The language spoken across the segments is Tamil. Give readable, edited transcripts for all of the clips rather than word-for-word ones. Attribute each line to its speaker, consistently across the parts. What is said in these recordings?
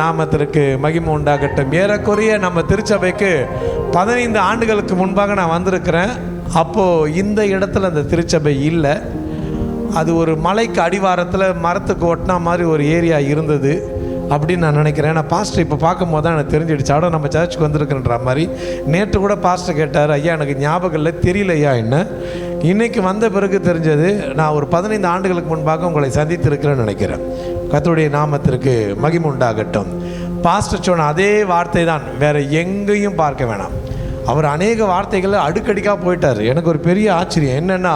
Speaker 1: நாமத்திற்கு மகிமை உண்டாகட்டும். ஏறக்குறைய நம்ம திருச்சபைக்கு 15 ஆண்டுகளுக்கு முன்பாக நான் வந்திருக்கிறேன். அப்போது இந்த இடத்துல அந்த திருச்சபை இல்லை. அது ஒரு மலைக்கு அடிவாரத்தில் மரத்துக்கு ஒட்டினா மாதிரி ஒரு ஏரியா இருந்தது அப்படின்னு நான் நினைக்கிறேன். நான் பாஸ்டர் இப்போ பார்க்கும்போது தான் எனக்கு தெரிஞ்சிடுச்சு, அட நம்ம சர்ச்சுக்கு வந்திருக்குன்ற மாதிரி. நேற்று கூட பாஸ்டர் கேட்டார், ஐயா எனக்கு ஞாபகம் இல்லை, தெரியலையா என்ன. இன்றைக்கி வந்த பிறகு தெரிஞ்சது. நான் ஒரு 15 ஆண்டுகளுக்கு முன்பாக உங்களை சந்தித்திருக்கிறேன்னு நினைக்கிறேன். கர்த்தருடைய நாமத்திற்கு மகிமை உண்டாகட்டும். பாஸ்டர் சொன்ன அதே வார்த்தை தான், வேறு எங்கேயும் பார்க்க வேணாம். அவர் அநேக வார்த்தைகளை அடுக்கடிக்காக போயிட்டார். எனக்கு ஒரு பெரிய ஆச்சரியம் என்னென்னா,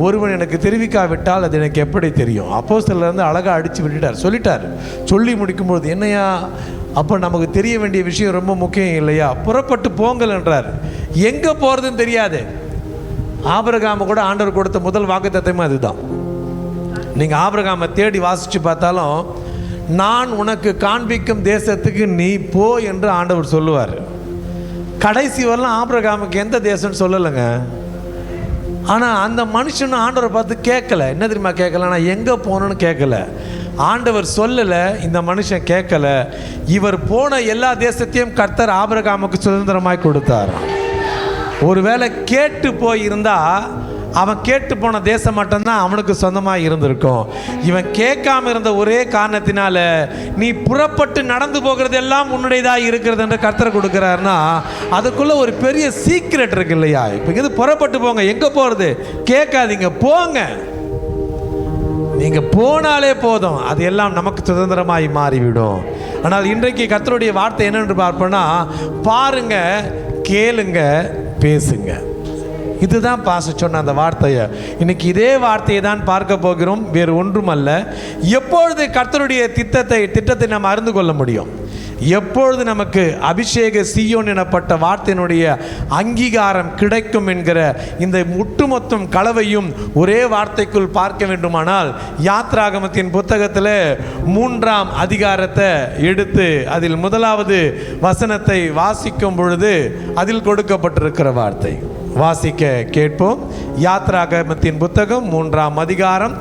Speaker 1: ஒருவன் எனக்கு தெரிவிக்காவிட்டால் அது எனக்கு எப்படி தெரியும். அப்போஸ்தலர்லேருந்து அழகாக அடித்து விட்டுட்டார், சொல்லிட்டார். சொல்லி முடிக்கும்போது என்னையா, அப்போ நமக்கு தெரிய வேண்டிய விஷயம் ரொம்ப முக்கியம் இல்லையா? புறப்பட்டு போங்கள் என்றார். எங்கே போகிறதுன்னு தெரியாது. ஆபிரகாம கூட ஆண்டவர் கொடுத்த முதல் வாக்குத்தத்தமே அதுதான். நீங்கள் ஆபிரகாமை தேடி வாசித்து பார்த்தாலும், நான் உனக்கு காண்பிக்கும் தேசத்துக்கு நீ போ என்று ஆண்டவர் சொல்லுவார். கடைசி வரலாம் ஆபிரகாமுக்கு எந்த தேசம்னு சொல்லலைங்க. ஆனால் அந்த மனுஷனும் ஆண்டவரை பார்த்து கேட்கல. என்ன தெரியுமா கேட்கல? நான் எங்கே போகணுன்னு கேட்கல. ஆண்டவர் சொல்லலை, இந்த மனுஷன் கேட்கல. இவர் போன எல்லா தேசத்தையும் கர்த்தர் ஆபிரகாமுக்கு சுதந்திரமாய் கொடுத்தார். ஒருவேளை கேட்டு போயிருந்தா அவன் கேட்டு போன தேசம் மட்டும்தான் அவனுக்கு சொந்தமாக இருந்திருக்கும். இவன் கேட்காம இருந்த ஒரே காரணத்தினால, நீ புறப்பட்டு நடந்து போகிறது எல்லாம் உன்னுடையதாக இருக்கிறது என்று கர்த்தர் கொடுக்குறாருன்னா, அதுக்குள்ளே ஒரு பெரிய சீக்ரெட் இருக்கு இல்லையா? இப்போ இது புறப்பட்டு போங்க, எங்கே போகிறது கேட்காதீங்க, போங்க. நீங்கள் போனாலே போதும், அது எல்லாம் நமக்கு சுதந்திரமாய் மாறிவிடும். ஆனால் இன்றைக்கு கர்த்தருடைய வார்த்தை என்னென்று பார்ப்போன்னா, பாருங்க, கேளுங்க, பேசுங்க. இதுதான் பாஸ்டர் சொன்ன அந்த வார்த்தையை. இன்னைக்கு இதே வார்த்தையை தான் பார்க்க போகிறோம். வேறு ஒன்றும் அல்ல. எப்பொழுது கர்த்தருடைய திட்டத்தை நாம் அறிந்து கொள்ள முடியும்? எப்பொழுது நமக்கு அபிஷேக சீயோன் எனப்பட்ட வார்த்தையினுடைய அங்கீகாரம் கிடைக்கும் என்கிற இந்த ஒட்டுமொத்தம் கலவையும் ஒரே வார்த்தைக்குள் பார்க்க வேண்டுமானால், யாத்ராகமத்தின் புத்தகத்தில் 3ஆம் அதிகாரத்தை எடுத்து அதில் 1வது வசனத்தை வாசிக்கும் பொழுது அதில் கொடுக்கப்பட்டிருக்கிற வார்த்தை வாசிக்க கேட்போம். யாத்ராகமத்தின் புத்தகம் 3ஆம் அதிகாரம்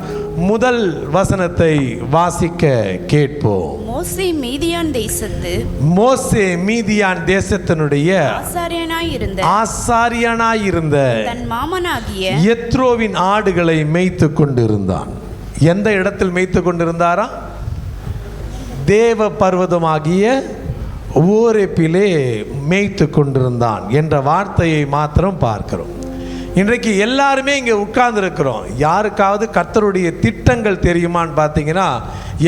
Speaker 1: 1 வசனத்தை வாசிக்க கேட்போம்.
Speaker 2: மோசே மீதியான் தேசத்தினுடைய ஆசாரியனாயிருந்த தன் மாமனாகிய யெத்ரோவின் ஆடுகளை மேய்த்து கொண்டிருந்தான். எந்த இடத்தில் மேய்த்து கொண்டிருந்தாரா? தேவ பர்வதமாகிய ஓரேப்பிலே மேய்த்து கொண்டிருந்தான் என்ற வார்த்தையை மாத்திரம் பார்க்கிறோம். இன்றைக்கு எல்லாருமே இங்கே உட்கார்ந்துருக்கிறோம். யாருக்காவது கர்த்தருடைய திட்டங்கள் தெரியுமான்னு பார்த்தீங்கன்னா,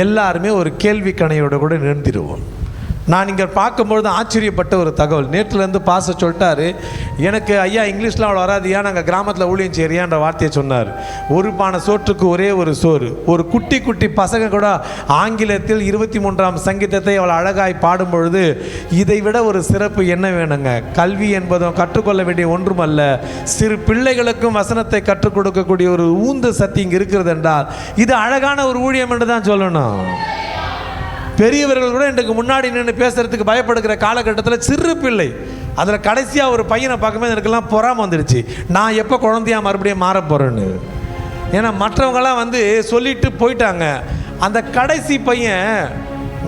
Speaker 2: எல்லாருமே ஒரு கேள்வி கணையோடு கூட நிறுத்திடுவோம். நான் இங்கே பார்க்கும்பொழுது ஆச்சரியப்பட்ட ஒரு தகவல். நேற்றுலேருந்து பாச சொல்லிட்டாரு, எனக்கு ஐயா இங்கிலீஷில் அவ்வளோ வராதியா, நாங்கள் கிராமத்தில் ஊழியம் செய்யறியான்ற வார்த்தையை சொன்னார். ஒரு பானை சோற்றுக்கு ஒரே ஒரு சோறு. ஒரு குட்டி குட்டி பசங்க கூட ஆங்கிலத்தில் 23ஆம் சங்கீதத்தை அவள் அழகாய் பாடும் பொழுது, இதை விட ஒரு சிறப்பு என்ன வேணுங்க? கல்வி என்பதும் கற்றுக்கொள்ள வேண்டிய ஒன்றுமல்ல, சிறு பிள்ளைகளுக்கும் வசனத்தை கற்றுக் கொடுக்கக்கூடிய ஒரு ஊந்து சக்தி இங்கே இருக்கிறது என்றால் இது அழகான ஒரு ஊழியம் என்று தான் சொல்லணும். பெரியவர்கள் கூட எனக்கு முன்னாடி நின்று பேசுறதுக்கு பயப்படுகிற காலகட்டத்தில் சிறு பிள்ளை, அதில் கடைசியாக ஒரு பையனை பார்க்கும்போது எனக்கெல்லாம் பொறாம வந்துடுச்சு, நான் எப்போ குழந்தையாக மறுபடியும் மாற போகிறேன்னு. ஏன்னா மற்றவங்களாம் சொல்லிட்டு போயிட்டாங்க. அந்த கடைசி பையன்,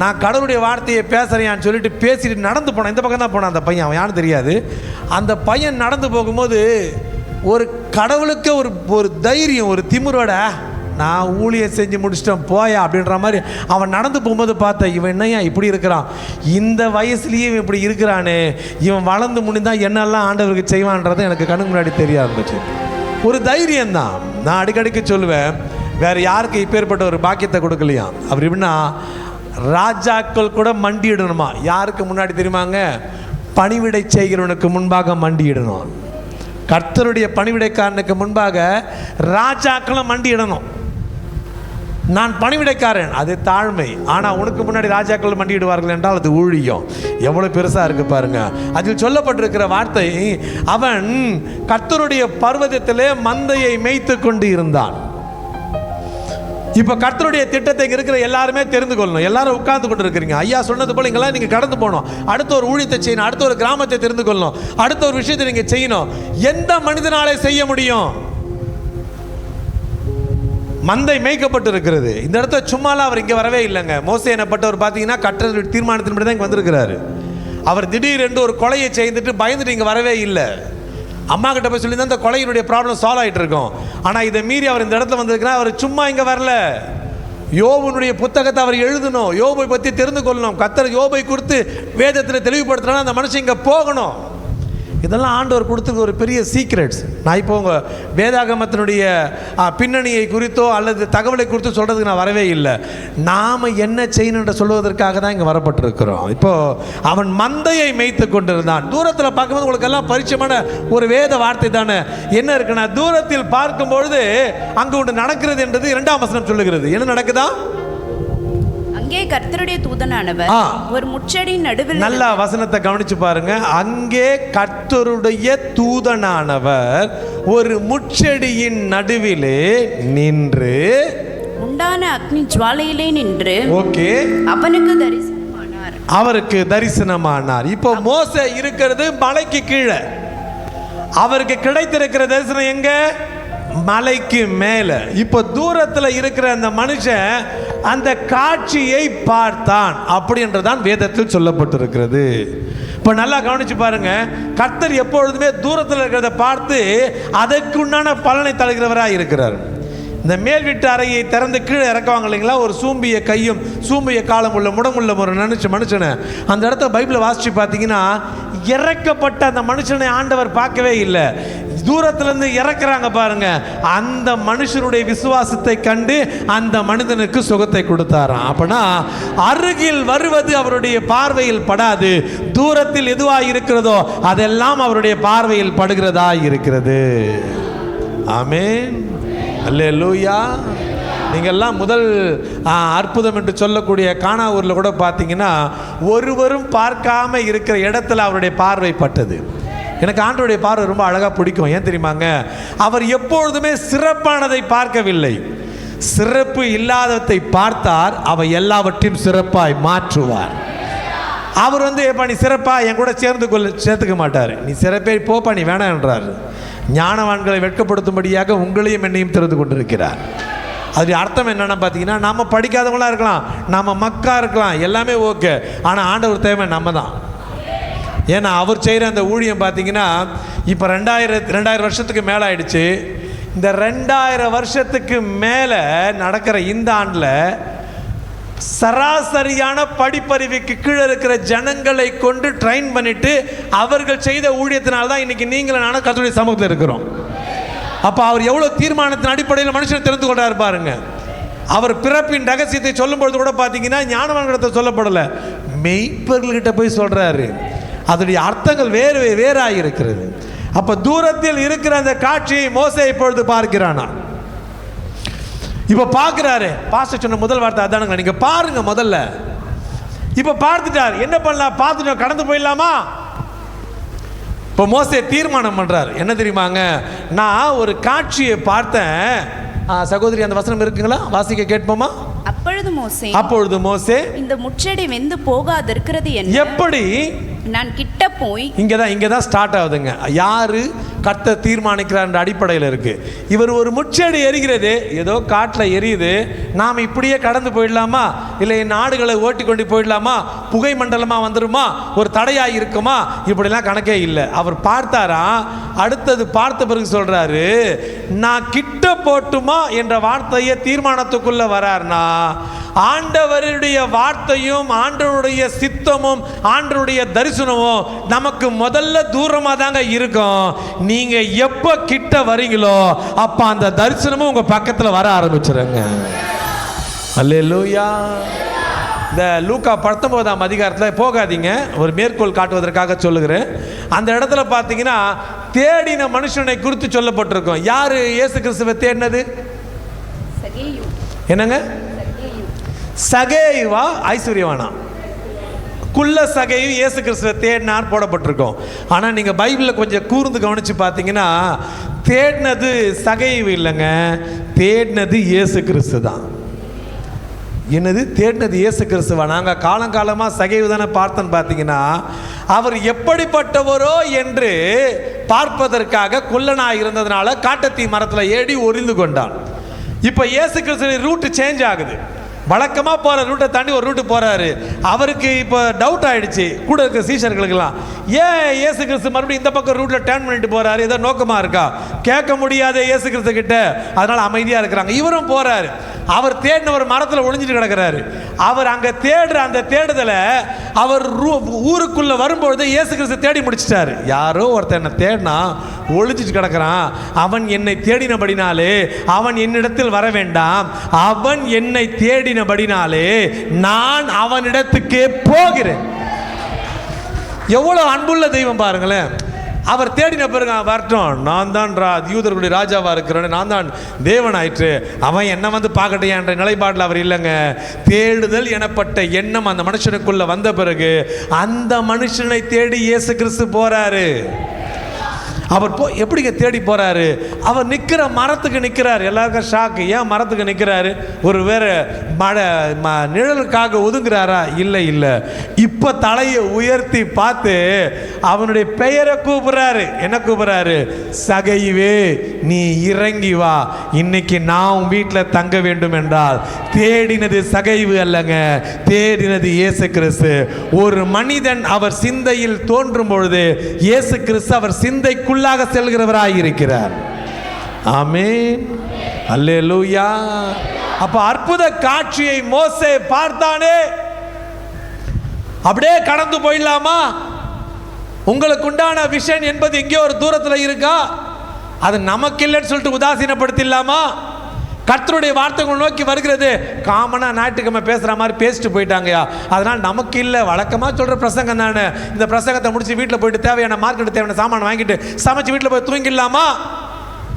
Speaker 2: நான் கடவுளுடைய வார்த்தையை பேசுகிறேன்னு சொல்லிட்டு பேசிட்டு நடந்து போனேன். இந்த பக்கம் தான் போனான் அந்த பையன், அவன் யாரும் தெரியாது. அந்த பையன் நடந்து போகும்போது ஒரு கடவுளுக்கு ஒரு தைரியம், ஒரு திமிரோட, நான் ஊழியம் செஞ்சு முடிச்சிட்டேன் போயா அப்படின்ற மாதிரி அவன் நடந்து போகும்போது பார்த்தேன், இவன் என்னையா இப்படி இருக்கிறான், இந்த வயசுலேயே இவன் இப்படி இருக்கிறானே, இவன் வளர்ந்து முடிந்தால் என்னெல்லாம் ஆண்டவருக்கு செய்வான்றது எனக்கு கண்ணுக்கு முன்னாடி தெரிய ஆரம்பிச்சு. ஒரு தைரியம்தான். நான் அடிக்கடிக்கு சொல்லுவேன், வேறு யாருக்கு இப்பேற்பட்ட ஒரு பாக்கியத்தை கொடுக்கலையா? அப்படி எப்படின்னா, ராஜாக்கள் கூட மண்டியிடணுமா? யாருக்கு முன்னாடி தெரியுமாங்க? பணிவிடை செய்கிறவனுக்கு முன்பாக மண்டியிடணும். கர்த்தருடைய பணிவிடைக்காரனுக்கு முன்பாக ராஜாக்களும் மண்டியிடணும். நான் பணிவிடைக்காரன், அது தாழ்மை. ஆனால் உனக்கு முன்னாடி ராஜாக்கள் மண்டியிடுவார்கள் என்றால் அது ஊழியம். எவ்வளோ பெருசாக இருக்கு பாருங்க. அதில் சொல்லப்பட்டிருக்கிற வார்த்தை, அவன் கர்த்தருடைய பர்வதத்திலே மந்தையை மேய்த்து கொண்டு இருந்தான். இப்போ கர்த்தருடைய திட்டத்தை இருக்கிற எல்லாருமே தெரிந்து கொள்ளணும். எல்லாரும் உட்கார்ந்து கொண்டு இருக்கிறீங்க. ஐயா சொன்னது போல இங்கெல்லாம் நீங்கள் கடந்து போகணும். அடுத்த ஒரு ஊழியத்தை செய்யணும், அடுத்த ஒரு கிராமத்தை தெரிந்து கொள்ளணும், அடுத்த ஒரு விஷயத்தை நீங்கள் செய்யணும். எந்த மனிதனாலே செய்ய முடியும்?
Speaker 1: மந்தை மேய்க்கப்பட்டு இருக்கிறது. இந்த இடத்துல சும்மாலாம் அவர் இங்கே வரவே இல்லைங்க. மோசே எனப்பட்டவர் பார்த்தீங்கன்னா கட்டளை தீர்மானத்தின்படி தான் இங்கே வந்திருக்கிறாரு. அவர் திடீரென்று ஒரு கொலையை செய்துட்டு பயந்துட்டு இங்கே வரவே இல்லை. அம்மா கிட்ட போய் சொல்லி தான் இந்த கொலையினுடைய ப்ராப்ளம் சால்வ் ஆகிட்டு இருக்கும். ஆனால் இதை மீறி அவர் இந்த இடத்துல வந்திருக்கிறார். அவர் சும்மா இங்கே வரல. யோபுனுடைய புத்தகத்தை அவர் எழுதணும், யோபை பற்றி தெரிந்து கொள்ளணும். கர்த்தர் யோபை குறித்து வேதத்தில் தெளிவுபடுத்துறாங்கன்னா அந்த மனுஷன் இங்கே போகணும். இதெல்லாம் ஆண்டவர் கொடுத்துருக்க ஒரு பெரிய சீக்ரெட்ஸ். நான் இப்போ உங்கள் வேதாகமத்தினுடைய பின்னணியை குறித்தோ அல்லது தகவலை குறித்தோ சொல்கிறதுக்கு நான் வரவே இல்லை. நாம் என்ன செய்யணுன்ற சொல்வதற்காக தான் இங்கே வரப்பட்டிருக்கிறோம். இப்போது அவன் மந்தையை மேய்த்து கொண்டிருந்தான். தூரத்தில் பார்க்கும்போது உங்களுக்கு எல்லாம் பரிச்சயமான ஒரு வேத வார்த்தை தானே. என்ன இருக்குன்னா, தூரத்தில் பார்க்கும்பொழுது அங்கே ஒன்று நடக்கிறது என்றது 2ஆம் வசனம் சொல்லுகிறது. என்ன நடக்குதா?
Speaker 3: அங்கே கர்த்தருடைய தூதனானவர் ஒரு முச்செடியின் நடுவில். நல்ல
Speaker 1: வசனத்தை கவனிச்சு பாருங்க. அங்கே கர்த்தருடைய தூதனானவர் ஒரு முச்செடியின் நடுவிலே நின்று,
Speaker 3: உண்டான அக்னி ஜுவாலையிலே நின்று,
Speaker 1: ஓகே, அவருக்கு தரிசனமானார். இப்போ மோசே இருக்கிறது மலைக்கு கீழே, அவருக்கு கிடைத்திருக்கிற தரிசனம் எங்க? மலைக்கு மேலே. இப்போ தூரத்தில் இருக்கிற அந்த மனுஷன் அந்த காட்சியை பார்த்தான் அப்படின்றதான் வேதத்தில் சொல்லப்பட்டிருக்கிறது. இப்போ நல்லா கவனிச்சு பாருங்க. கர்த்தர் எப்பொழுதுமே தூரத்தில் இருக்கிறத பார்த்து அதற்குண்டான பலனை தருகிறவராக இருக்கிறார். இந்த மேல் வீட்டு அறையை திறந்து கீழே இறக்குவாங்க இல்லைங்களா, ஒரு சூம்பிய கையும் சூம்பிய காலம் உள்ள முடமுள்ள ஒரு மனுஷனை அந்த இடத்த பைபிளை வாசித்து பார்த்தீங்கன்னா, இறக்கப்பட்ட அந்த மனுஷனை ஆண்டவர் பார்க்கவே இல்லை. தூரத்திலிருந்து இறக்குறாங்க பாருங்க. அந்த மனுஷனுடைய விசுவாசத்தை கண்டு அந்த மனிதனுக்கு சுகத்தை கொடுத்தாராம். அப்படின்னா அருகில் வருவது அவருடைய பார்வையில் படாது, தூரத்தில் எதுவாக இருக்கிறதோ அதெல்லாம் அவருடைய பார்வையில் படுகிறதா இருக்கிறது. ஆமென், அல்லேலூயா. நீங்கள்லாம் முதல் அற்புதம் என்று சொல்லக்கூடிய கானாவூரில் கூட பார்த்தீங்கன்னா, ஒருவரும் பார்க்காம இருக்கிற இடத்துல அவருடைய பார்வை பட்டது. எனக்கு ஆண்டவருடைய பார்வை ரொம்ப அழகாக பிடிக்கும். ஏன் தெரியுமாங்க? அவர் எப்பொழுதுமே சிறப்பானதை பார்க்கவில்லை, சிறப்பு இல்லாததை பார்த்தார். அவர் எல்லாவற்றையும் சிறப்பாய் மாற்றுவார். அவர் எப்பா நீ சிறப்பா என் கூட சேர்த்துக்க மாட்டார். நீ சிறப்பே போப்பா நீ வேணாம் என்றார். ஞானவான்களை வெட்கப்படுத்தும்படியாக உங்களையும் என்னையும் திறந்து கொண்டிருக்கிறார். அது அர்த்தம் என்னென்னு பார்த்தீங்கன்னா, நாம் படிக்காதவங்களாக இருக்கலாம், நாம் மக்கா இருக்கலாம், எல்லாமே ஓகே. ஆனால் ஆண்டவர் தேவை நம்ம தான். ஏன்னா அவர் செய்கிற அந்த ஊழியம் பார்த்தீங்கன்னா, இப்போ 2000 வருஷத்துக்கு மேலே ஆயிடுச்சு. இந்த 2000 வருஷத்துக்கு மேலே நடக்கிற இந்த ஆண்டில் சராசரியான படிப்பறிவுக்கு கீழே இருக்கிற ஜனங்களை கொண்டு ட்ரெயின் பண்ணிட்டு அவர்கள் செய்த ஊழியத்தினால்தான் இன்னைக்கு நீங்களும் நானும் கர்த்தருடைய சமூகத்தில் இருக்கிறோம். அப்போ அவர் எவ்வளோ தீர்மானத்தின் அடிப்படையில் மனுஷனை தெரிந்து கொண்டாரு பாருங்க. அவர் பிறப்பின் ரகசியத்தை சொல்லும்பொழுது கூட பார்த்தீங்கன்னா ஞானவான்கிட்ட சொல்லப்படலை, மெய்ப்பர்கள்கிட்ட போய் சொல்கிறாரு. அதனுடைய அர்த்தங்கள் வேறாக இருக்கிறது. அப்போ தூரத்தில் இருக்கிற அந்த காட்சியை மோசே இப்பொழுது பார்க்கிறானா. இப்போ பார்க்குறாரு. பாஸ்டர் சொன்ன முதல் வார்த்தை அதானுங்க, நீங்கள் பாருங்க முதல்ல. இப்போ பார்த்துட்டார், என்ன பண்ணலாம்? பார்த்துட்டோம், கடந்து போயிடலாமா? இப்போ மோசே தீர்மானம் பண்ணுறார். என்ன தெரியுமாங்க, நான் ஒரு காட்சியை பார்த்தேன். சகோதரி அந்த வசனம் இருக்குங்களா? வாசிக்க கேட்போமா? அப்பொழுது மோசே
Speaker 3: இந்த முச்செடி வெந்து போகாதிருக்கிறது என்ன?
Speaker 1: எப்படி?
Speaker 3: நான் கிட்ட போய்,
Speaker 1: இங்கதான் ஸ்டார்ட் ஆகுதுங்க. யாரு கர்த்தர் தீர்மானிக்கிறார் அடிப்படையில் இருக்கு. இவர் ஒரு முச்செடி எரிகிறது, ஏதோ காட்டில் எரியுது, நாம் இப்படியே கடந்து போயிடலாமா, இல்லை என் ஆடுகளை ஓட்டி கொண்டு போயிடலாமா, புகை மண்டலமாக வந்துருமா, ஒரு தடையாக இருக்குமா, இப்படிலாம் கணக்கே இல்லை. அவர் பார்த்தாரா, அடுத்தது பார்த்த பிறகு சொல்றாரு, நான் கிட்ட போட்டுமா என்ற வார்த்தையை தீர்மானத்துக்குள்ள வரார்னா, ஆண்டவருடைய வார்த்தையும் ஆண்டவருடைய சித்தமும் ஆண்டவருடைய தரிசனமும் நமக்கு முதல்ல தூரமாக தாங்க இருக்கும். நீங்க எப்ப கிட்ட வரீங்களோ அப்ப அந்த தரிசனமும் உங்க பக்கத்தில் வர ஆரம்பிச்சிருங்க. அல்லேலூயா. இந்த லூக்கா 19ஆம் அதிகாரத்தில் போகாதீங்க, ஒரு மேற்கோள் காட்டுவதற்காக சொல்லுகிறேன். அந்த இடத்துல பார்த்தீங்கன்னா தேடின மனுஷனை குறித்து சொல்லப்பட்டிருக்கும். யாரு இயேசு கிறிஸ்துவை தேடினது? என்னங்க? சகேயுவா ஐஸ்வர்யவானா? குள்ள சகையு இயேசு கிறிஸ்துவை தேடினார் போடப்பட்டிருக்கோம். ஆனால் நீங்கள் பைபிளில் கொஞ்சம் கூர்ந்து கவனித்து பார்த்தீங்கன்னா தேடினது சகையு இல்லைங்க, தேடினது இயேசு கிறிஸ்து தான். என்னது தேடினது இயேசு கிறிஸ்துவா? நாங்கள் காலங்காலமாக சகைவு தானே பார்த்தோன்னு பார்த்தீங்கன்னா, அவர் எப்படிப்பட்டவரோ என்று பார்ப்பதற்காக குள்ளனாக இருந்ததுனால காட்டத்தீ மரத்தில் ஏறி ஒளிந்து கொண்டான். இப்போ இயேசு கிறிஸ்து ரூட்டு சேஞ்ச் ஆகுது. வழக்கமாக போகிற ரூட்டை தாண்டி ஒரு ரூட்டு போகிறாரு. அவருக்கு இப்போ டவுட் ஆகிடுச்சு, கூட இருக்க சீஷர்களுக்கெல்லாம், ஏன் இயேசு கிறிஸ்து மறுபடியும் இந்த பக்கம் ரூட்டில் டேர்ன் பண்ணிட்டு போகிறாரு, ஏதோ நோக்கமாக இருக்கா? கேட்க முடியாத இயேசு கிறிஸ்து கிட்ட, அதனால் அமைதியாக இருக்கிறாங்க. இவரும் போகிறாரு. அவர் தேடின ஒரு மரத்தில் ஒளிஞ்சிட்டு கிடக்கிறாரு. அவர் அங்கே தேடுற அந்த தேடுதலை அவர் ஊருக்குள்ளே வரும்பொழுது இயேசு கிறிஸ்து தேடி முடிச்சிட்டாரு. யாரோ ஒருத்தன் என்னை தேடினா ஒளிஞ்சிட்டு கிடக்கிறான், அவன் என்னை தேடினபடினாலே அவன் என்னிடத்தில் வர வேண்டாம், அவன் என்னை தேடினபடினாலே நான் அவனிடத்துக்கே போகிறேன். எவ்வளோ அன்புள்ள தெய்வம் பாருங்களேன். அவர் தேடின பிறகு வரட்டும், நான் தான் யூதர்களுடைய ராஜாவாக இருக்கிறேன், நான் தான் தேவன் ஆயிற்று, அவன் என்ன வந்து பார்க்கட்டையா என்ற நிலைப்பாட்டில் அவர் இல்லைங்க. தேடுதல் எனப்பட்ட எண்ணம் அந்த மனுஷனுக்குள்ள வந்த பிறகு அந்த மனுஷனை தேடி இயேசு கிறிஸ்து போறாரு. அவர் எப்படிங்க தேடி போறாரு? அவர் நிற்கிற மரத்துக்கு நிற்கிறார். எல்லாருக்கும் ஷாக்கு. ஏன் மரத்துக்கு நிற்கிறாரு? ஒரு வேற மழை நிழலுக்காக ஒதுங்குறாரா? இல்லை இல்லை. இப்போ தலையை உயர்த்தி பார்த்து அவனுடைய பெயரை கூப்பிடுறாரு. என்ன கூப்பிடுறாரு? சகைவே, நீ இறங்கி வா, இன்னைக்கு நான் வீட்டில் தங்க வேண்டும் என்றால். தேடினது சகைவு அல்லங்க, தேடினது இயேசு கிறிஸ்து. ஒரு மனிதன் அவர் சிந்தையில் தோன்றும் பொழுது இயேசு கிறிஸ்து அவர் சிந்தைக்குள்ளாக செல்கிறவராய் இருக்கிறார். ஆமென், அல்லேலூயா. அப்ப அற்புத காட்சியை மோசே பார்த்தானே, அப்படியே கடந்து போயிடலாமா? உங்களுக்கு உண்டான விஷன் என்பது எங்கே ஒரு தூரத்தில் இருக்கா? அது நமக்கு இல்லைன்னு சொல்லிட்டு உதாசீனப்படுத்திடலாமா? கர்த்தருடைய வார்த்தைகள் நோக்கி வருகிறது. காமனாக ஞாயிற்றுக்கிழமை பேசுகிற மாதிரி பேசிட்டு போயிட்டாங்கயா, அதனால் நமக்கு இல்லை, வழக்கமாக சொல்கிற பிரசங்கம் தானே, இந்த பிரசங்கத்தை முடிச்சு வீட்டில் போயிட்டு தேவையான மார்க்கெட்டு தேவையான சாமான் வாங்கிட்டு சமைச்சு வீட்டில் போய் தூங்கிடலாமா?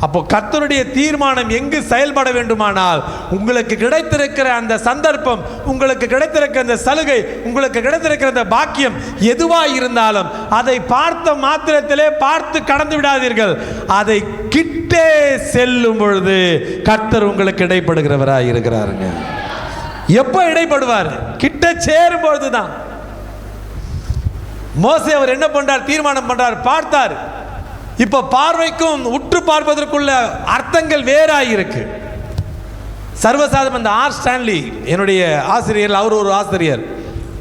Speaker 1: அப்போ கர்த்தருடைய தீர்மானம் எங்கு செயல்பட வேண்டுமானால், உங்களுக்கு கிடைத்திருக்கிற அந்த சந்தர்ப்பம், உங்களுக்கு கிடைத்திருக்கிற அந்த சலுகை, உங்களுக்கு கிடைத்திருக்கிற அந்த பாக்கியம் எதுவாக இருந்தாலும் அதை பார்த்த மாத்திரத்திலே பார்த்து கடந்து விடாதீர்கள். அதை கிட்டே செல்லும் பொழுது கர்த்தர் உங்களுக்கு இடைப்படுகிறவராக இருக்கிறாருங்க. எப்போ இடைப்படுவார்? கிட்ட சேரும் பொழுது தான். மோசே அவர் என்ன பண்றார்? தீர்மானம் பண்றார், பார்த்தார். இப்ப பார்வைக்கும் உற்று பார்ப்பதற்குள்ள அர்த்தங்கள் வேறாயிருக்கு. சர்வசாதாரண இந்த ஆர் ஸ்டான்லி என்னுடைய ஆசிரியர், அவர் ஒரு ஆசிரியர்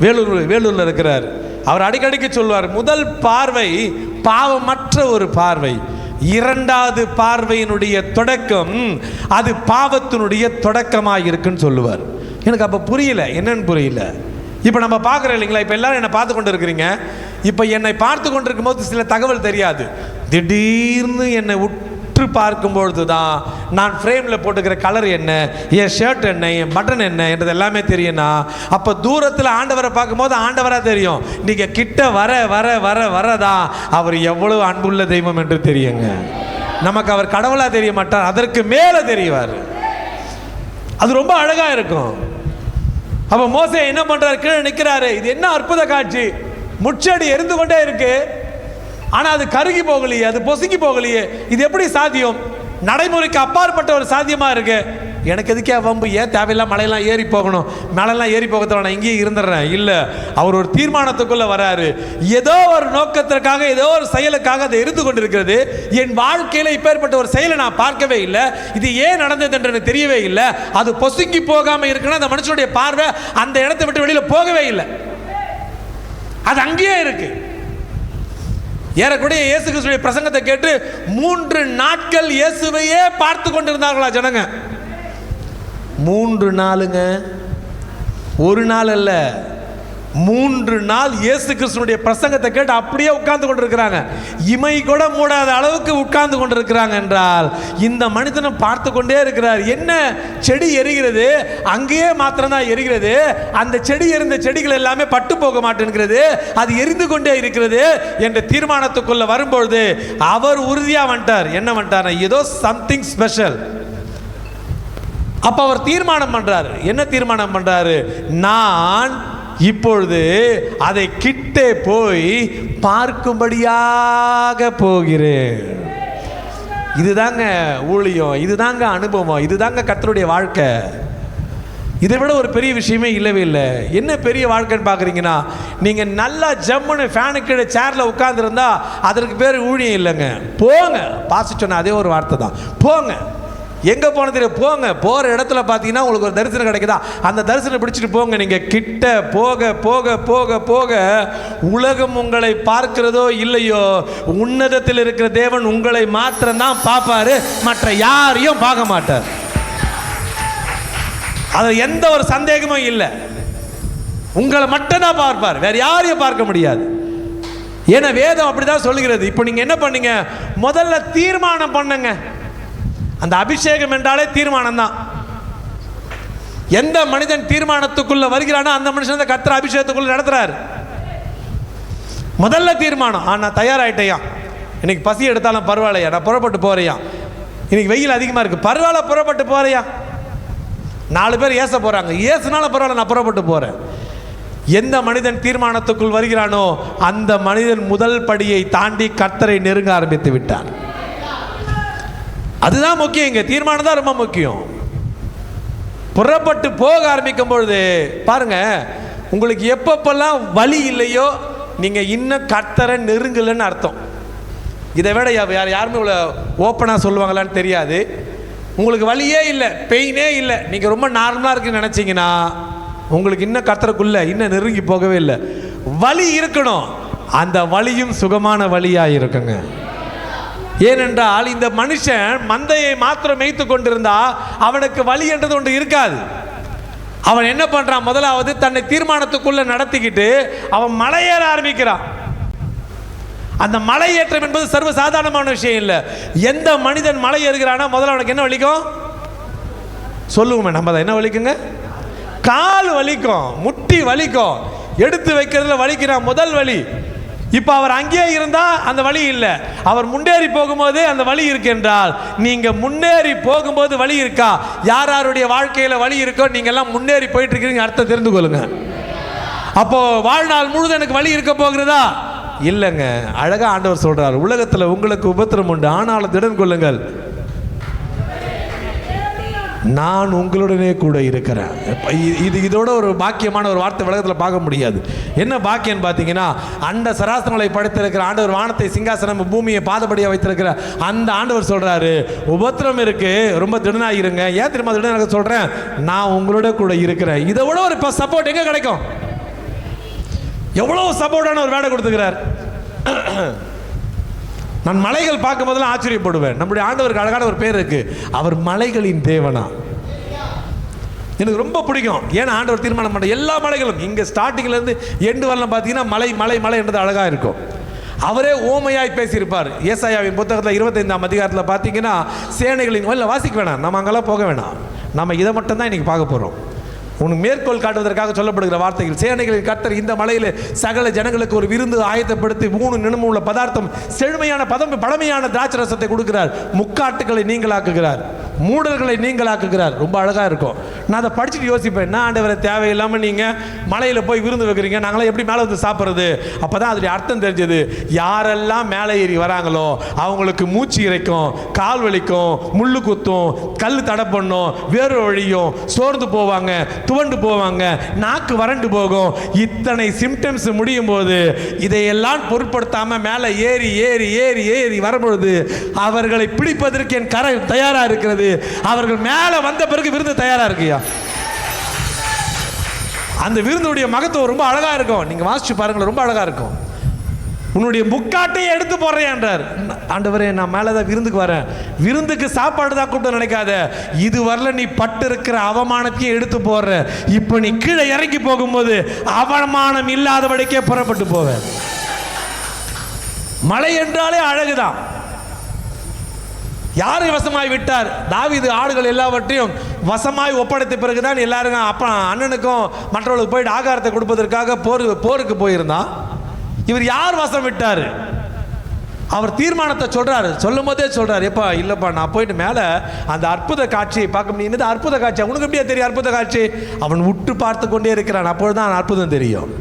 Speaker 1: வேலூர்ல இருக்கிறார். அவர் அடிக்கடிக்கு சொல்வார், முதல் பார்வை பாவமற்ற ஒரு பார்வை, இரண்டாவது பார்வையினுடைய தொடக்கம் அது பாவத்தினுடைய தொடக்கமாக இருக்குன்னு சொல்லுவார். எனக்கு அப்போ புரியல, என்னன்னு புரியல. இப்போ நம்ம பார்க்குறோம் இல்லைங்களா, இப்போ எல்லாரும் என்னை பார்த்து கொண்டு இருக்கிறீங்க. இப்போ என்னை பார்த்து கொண்டு இருக்கும்போது சில தகவல் தெரியாது. திடீர்னு என்னை உற்று பார்க்கும்பொழுது தான் நான் ஃப்ரேமில் போட்டுக்கிற கலர் என்ன, என் ஷர்ட் என்ன, என் பட்டன் என்ன என்றது எல்லாமே தெரியும்னா, அப்போ தூரத்தில் ஆண்டவரை பார்க்கும்போது ஆண்டவராக தெரியும். நீங்கள் கிட்ட வர வர வர வரதான் அவர் எவ்வளவு அன்புள்ள தெய்வம் என்று தெரியுங்க. நமக்கு அவர் கடவுளாக தெரிய மாட்டார், அதற்கு மேலே தெரிவார். அது ரொம்ப அழகாக இருக்கும். அப்போ மோசே என்ன பண்றாரு? கீழே நிற்கிறாரு. இது என்ன அற்புத காட்சி! முச்செடி எரிந்து கொண்டே இருக்கு, ஆனா அது கருகி போகலையே, அது பொசுங்கி போகலையே. இது எப்படி சாத்தியம்? நடைமுறைக்கு அப்பாற்பட்ட ஒரு சாத்தியமா இருக்கு. எனக்கு எதுக்கே வம்பு, ஏன் தேவையில்லாம் மலையெல்லாம் ஏறி போகணும், மேலெல்லாம் ஏறி போகத்தோட நான் இங்கேயே இருந்துடுறேன். இல்லை, அவர் ஒரு தீர்மானத்துக்குள்ள வராரு. ஏதோ ஒரு நோக்கத்திற்காக, ஏதோ ஒரு செயலுக்காக அதை இருந்து கொண்டிருக்கிறது. என் வாழ்க்கையில் இப்பேற்பட்ட ஒரு செயலை நான் பார்க்கவே இல்லை, இது ஏன் நடந்தது என்று எனக்கு தெரியவே இல்லை. அது பொசுங்கி போகாமல் இருக்குன்னா அந்த மனுஷனுடைய பார்வை அந்த இடத்தை விட்டு வெளியில் போகவே இல்லை, அது அங்கேயே இருக்கு. ஏறக்கூடிய இயேசு கிறிஸ்துவின் பிரசங்கத்தை கேட்டு 3 நாட்கள் இயேசுவையே பார்த்து கொண்டிருந்தார்களா ஜனங்க. 3 நாளுங்க, ஒரு நாள் அல்ல, 3 நாள் இயேசு கிறிஸ்துவினுடைய பிரசங்கத்தை கேட்டு அப்படியே உட்கார்ந்து கொண்டிருக்கிறாங்க. இமை கூட மூடாத அளவுக்கு உட்கார்ந்து கொண்டிருக்கிறாங்க என்றால் இந்த மனிதனும் பார்த்து கொண்டே இருக்கிறார். என்ன, செடி எரிகிறது, அங்கேயே மாத்திரம்தான் எரிகிறது, அந்த செடி எரிந்த செடிகள் எல்லாமே பட்டு போக மாட்டேங்கிறது, அது எரிந்து கொண்டே இருக்கிறது என்ற தீர்மானத்துக்குள்ள வரும்பொழுது அவர் உறுதியாக வந்துட்டார். என்ன வந்துட்டார்? ஏதோ சம்திங் ஸ்பெஷல். அப்ப அவர் தீர்மானம் பண்றாரு. என்ன தீர்மானம் பண்றாரு? நான் இப்பொழுது அதை கிட்டே போய் பார்க்கும்படியாக போகிறேன். இதுதாங்க ஊழியம், இதுதாங்க அனுபவம், இதுதாங்க கர்த்தருடைய வாழ்க்கை. இதை விட ஒரு பெரிய விஷயமே இல்லவே இல்லை. என்ன பெரிய வாழ்க்கைன்னு பார்க்குறீங்கன்னா, நீங்கள் நல்லா ஜம்முன்னு ஃபேனுக்கு கீழே சேரில் உட்காந்துருந்தா அதற்கு பேர் ஊழியம் இல்லைங்க. போங்க, பாசி சொன்ன அதே ஒரு வார்த்தை தான், போங்க. எங்கே போன தெரியும்? போங்க, போகிற இடத்துல பார்த்தீங்கன்னா உங்களுக்கு ஒரு தரிசனம் கிடைக்குதா, அந்த தரிசனம் பிடிச்சிட்டு போங்க. நீங்கள் கிட்ட போக போக போக போக உலகம் உங்களை பார்க்கிறதோ இல்லையோ, உன்னதத்தில் இருக்கிற தேவன் உங்களை மாத்திரம்தான் பார்ப்பாரு, மற்ற யாரையும் பார்க்க மாட்டார். அது எந்த ஒரு சந்தேகமும் இல்லை. உங்களை மட்டும்தான் பார்ப்பார், வேற யாரையும் பார்க்க முடியாது. ஏன்னா வேதம் அப்படிதான் சொல்லுகிறது. இப்போ நீங்க என்ன பண்ணீங்க? முதல்ல தீர்மானம் பண்ணுங்க. அந்த அபிஷேகம் என்றாலே தீர்மானம் தான். எந்த மனிதன் தீர்மானத்துக்குள்ள வருகிறானோ அந்த மனுஷன் தான் கர்த்தர் அபிஷேகத்துக்குள்ள நடத்துறாரு. முதல்ல தீர்மானம். நான் தயாராயிட்டேயா, இன்னைக்கு பசி எடுத்தாலும் பரவாயில்லையா, நான் புறப்பட்டு போறையா, இன்னைக்கு வெயில் அதிகமா இருக்கு, பரவாயில்ல புறப்பட்டு போறையா. 4 பேர் ஏச போறாங்க, ஏசுனால பரவாயில்ல நான் புறப்பட்டு போறேன். எந்த மனிதன் தீர்மானத்துக்குள் வருகிறானோ அந்த மனிதன் முதல் படியை தாண்டி கர்த்தரை நெருங்க ஆரம்பித்து விட்டான். அதுதான் முக்கியம். இங்க தீர்மானம் தான் ரொம்ப முக்கியம். புறப்பட்டு போக ஆரம்பிக்கும் பொழுது பாருங்க, உங்களுக்கு எப்பப்பெல்லாம் வலி இல்லையோ நீங்க இன்னும் கர்த்தரை நெருங்கலன்னு அர்த்தம். இதை விட யாருமே இவ்வளோ ஓப்பனாக சொல்லுவாங்களான்னு தெரியாது. உங்களுக்கு வலியே இல்லை, பெயினே இல்லை, நீங்கள் ரொம்ப நார்மலாக இருக்குன்னு நினச்சிங்கன்னா உங்களுக்கு இன்னும் கர்த்தருக்குள்ள இன்னும் நெருங்கி போகவே இல்லை. வலி இருக்கணும், அந்த வலியும் சுகமான வலியாக இருக்குங்க. ஏனென்றால் இந்த மனுஷன் மந்தையை மாத்திரம் மேய்த்து கொண்டிருந்தா அவனுக்கு வலி என்றது ஒன்று இருக்காது. அவன் என்ன பண்ணுறான்? முதலாவது தன்னை தீர்மானத்துக்குள்ள நடத்திக்கிட்டு அவன் மலையேற ஆரம்பிக்கிறான். அந்த மலை ஏற்றம் என்பது சர்வ சாதாரணமான விஷயம் இல்லை. எந்த மனிதன் மலை ஏறுகிறானோ முதல்ல அவனுக்கு என்ன வலிக்கும் சொல்லுவோமே, நம்ம தான் என்ன வலிக்குங்க? கால் வலிக்கும், முட்டி வலிக்கும், எடுத்து வைக்கிறதுல வலிக்கிறான், முதல் வலி. இப்போ அவர் அங்கேயே இருந்தால் அந்த வலி இல்லை, அவர் முன்னேறி போகும்போது அந்த வலி இருக்கு என்றால், நீங்கள் முன்னேறி போகும்போது வலி இருக்கா? யார் யாருடைய வாழ்க்கையில் வலி இருக்கோ நீங்கள் எல்லாம் முன்னேறி போயிட்டு இருக்கிறீங்க அர்த்தம் தெரிந்து கொள்ளுங்க. அப்போ வாழ்நாள் முழுதும் எனக்கு வலி இருக்க போகிறதா? இல்லைங்க. அழகா ஆண்டவர் சொல்றார், உலகத்தில் உங்களுக்கு உபத்திரம் உண்டு, ஆனாலும் திடன் கொள்ளுங்கள், நான் உங்களுடனே கூட இருக்கிறேன். இதோட ஒரு பாக்கியமான ஒரு வார்த்தை உலகத்தில் பார்க்க முடியாது. என்ன பாக்கியம் பார்த்தீங்கன்னா, அண்ட சராசரங்களை படைத்திருக்கிற ஆண்டவர், வானத்தை சிங்காசனம் பூமியை பாதபடியாக வைத்திருக்கிற அந்த ஆண்டவர் சொல்றாரு, உபத்திரம் இருக்கு, ரொம்ப திடனாக இருங்க. ஏன் திரும்ப திடனாக சொல்றேன்? நான் உங்களோட கூட இருக்கிறேன். இதை விட ஒரு சப்போர்ட் எங்க கிடைக்கும்? எவ்வளவு சப்போர்ட்டான ஒரு வேலை கொடுத்துக்கிறார். நான் மலைகள் பார்க்கும் போதெல்லாம் ஆச்சரியப்படுவேன். நம்முடைய ஆண்டவருக்கு அழகான ஒரு பேர் இருக்கு, அவர் மலைகளின் தேவனா. எனக்கு ரொம்ப பிடிக்கும். ஏன்னா ஆண்டவர் தீர்மானம் பண்ண எல்லா மலைகளும் இங்கே ஸ்டார்டிங்ல இருந்து எண்டு வரலாம் பார்த்தீங்கன்னா மலை மலை மலை என்றது அழகாக இருக்கும். அவரே ஓமையாய் பேசியிருப்பார். ஏசாயாவின் புத்தகத்தில் 25ஆம் அதிகாரத்தில் பார்த்தீங்கன்னா, சேனைகளின் வாசிக்க வேணாம், நம்ம அங்கெல்லாம் போக வேணாம், நம்ம இதை மட்டும் தான் இன்னைக்கு பார்க்க போகிறோம். உனக்கு மேற்கோள் காட்டுவதற்காக சொல்லப்படுகிற வார்த்தைகள், சேனைகளின் கர்த்தர் இந்த மலையில் சகல ஜனங்களுக்கு ஒரு விருந்து ஆயத்தப்படுத்தி 3 நிமிடம் உள்ள பதார்த்தம், செழுமையான பழமையான திராட்சை ரசத்தை கொடுக்கிறார், முக்காட்டுகளை நீங்களாக்குகிறார், மூடர்களை நீங்களாக்குகிறார். ரொம்ப அழகாக இருக்கும். நான் அதை படிச்சுட்டு யோசிப்பேன், என்ன ஆண்டவரை தேவையில்லாமல் நீங்கள் மலையில் போய் விருந்து வைக்கிறீங்க, நாங்களாம் எப்படி மேலே வந்து சாப்பிட்றது? அப்போ தான் அதோடைய அர்த்தம் தெரிஞ்சது. யாரெல்லாம் மேலே ஏறி வராங்களோ அவங்களுக்கு மூச்சு இறைக்கும், கால் வலிக்கும், முள்ளு குத்தும், கல் தடை பண்ணும், வேறு வழியும், சோர்ந்து போவாங்க, துவண்டு போவாங்க, நாக்கு வறண்டு போகும். இத்தனை சிம்டம்ஸ் முடியும் போது இதையெல்லாம் பொருட்படுத்தாம மேலே ஏறி ஏறி ஏறி ஏறி வரும்பொழுது அவர்களை பிடிப்பதற்கு என் கரை தயாரா இருக்கிறது. அவர்கள் மேலே வந்த பிறகு விருந்து தயாரா இருக்குயா. அந்த விருந்துடைய மகத்துவம் ரொம்ப அழகா இருக்கும். நீங்க வாசிச்சு பாருங்களேன், ரொம்ப அழகா இருக்கும். உன்னுடைய முக்காட்டையே எடுத்து போடுறேன் என்றார். ஆண்டவரே, நான் மேலதான் விருந்துக்கு வரேன், விருந்துக்கு சாப்பாடு தான் கூப்பிட்டு நினைக்காத, இது வரல நீ பட்டு இருக்கிற அவமானத்தையும் எடுத்து போடுற. இப்ப நீ கீழே இறங்கி போகும்போது அவமானம் இல்லாதபடிக்கே புறப்பட்டு போவேன். மலை என்றாலே அழகுதான். யாரை வசமாய் விட்டார்? தாவீது ஆடுகள் எல்லாவற்றையும் வசமாய் ஒப்படைத்த பிறகுதான் எல்லாரும் அப்பா அண்ணனுக்கும் மற்றவர்களுக்கு போயிட்டு ஆகாரத்தை கொடுப்பதற்காக போருக்கு போயிருந்தான். இவர் யார் வசம் விட்டார்? அவர் தீர்மானத்தை சொல்றாரு. சொல்லும் போதே சொல்றாரு, எப்பா இல்லப்பா, நான் போயிட்டு மேல அந்த அற்புத காட்சியை பார்க்க முடியும். அற்புத காட்சி உனக்கு எப்படியா தெரியும்? அற்புத காட்சி அவன் உற்று பார்த்து கொண்டே இருக்கிறான், அப்பொழுதுதான் அற்புதம் தெரியும்.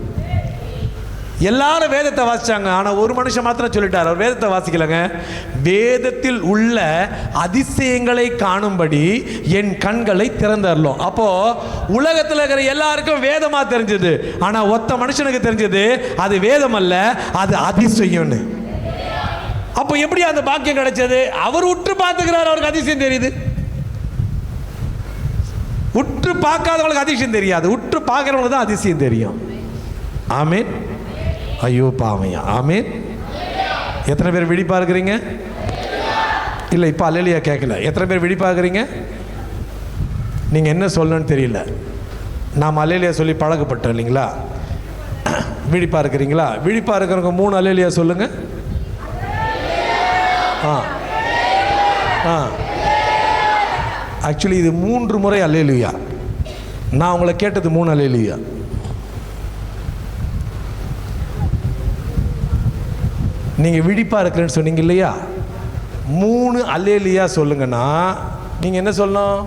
Speaker 1: எல்லாரும் வேதத்தை வாசிச்சாங்க, ஆனா ஒரு மனுஷன் மாத்திரம் சொல்லிட்டார், அவர் வேதத்தை வாசிக்கலங்க. வேதத்தில் உள்ள அதிசயங்களை காணும்படி என் கண்களை திறந்தரலும். அப்போ உலகத்தில் இருக்கிற எல்லாருக்கும் வேதமா தெரிஞ்சது, ஆனா ஒத்த மனுஷனுக்கு தெரிஞ்சது அது வேதம் அல்ல, அது அதிசயம்னு. அப்போ எப்படி அந்த பாக்கியம் கிடைச்சது? அவர் உற்று பார்த்துக்கிறார், அவருக்கு அதிசயம் தெரியுது.
Speaker 2: உற்று பார்க்காதவங்களுக்கு அதிசயம் தெரியாது, உற்று பார்க்குறவங்களுக்கு தான் அதிசயம் தெரியும். ஆமேன். ஐயோ பாவையா. ஆமேன். எத்தனை பேர் விழிப்பா இருக்கிறீங்க? இல்லை, இப்போ அல்லேலூயா கேட்கல. எத்தனை பேர் விழிப்பா இருக்கிறீங்க? நீங்கள் என்ன சொல்லணும்னு தெரியல. நாம் அல்லேலூயா சொல்லி பழக்கப்பட்டோம் இல்லைங்களா? விழிப்பா இருக்கிறீங்களா? விழிப்பா இருக்கிறவங்க 3 அல்லேலூயா சொல்லுங்க. ஆக்சுவலி இது 3 முறை அல்லேலூயா. நான் உங்களை கேட்டது 3 அல்லேலூயா. நீங்கள் விழிப்பா இருக்கிறேன்னு சொன்னீங்க இல்லையா? 3 அல்லேலூயா சொல்லுங்கன்னா நீங்கள் என்ன சொல்லணும்?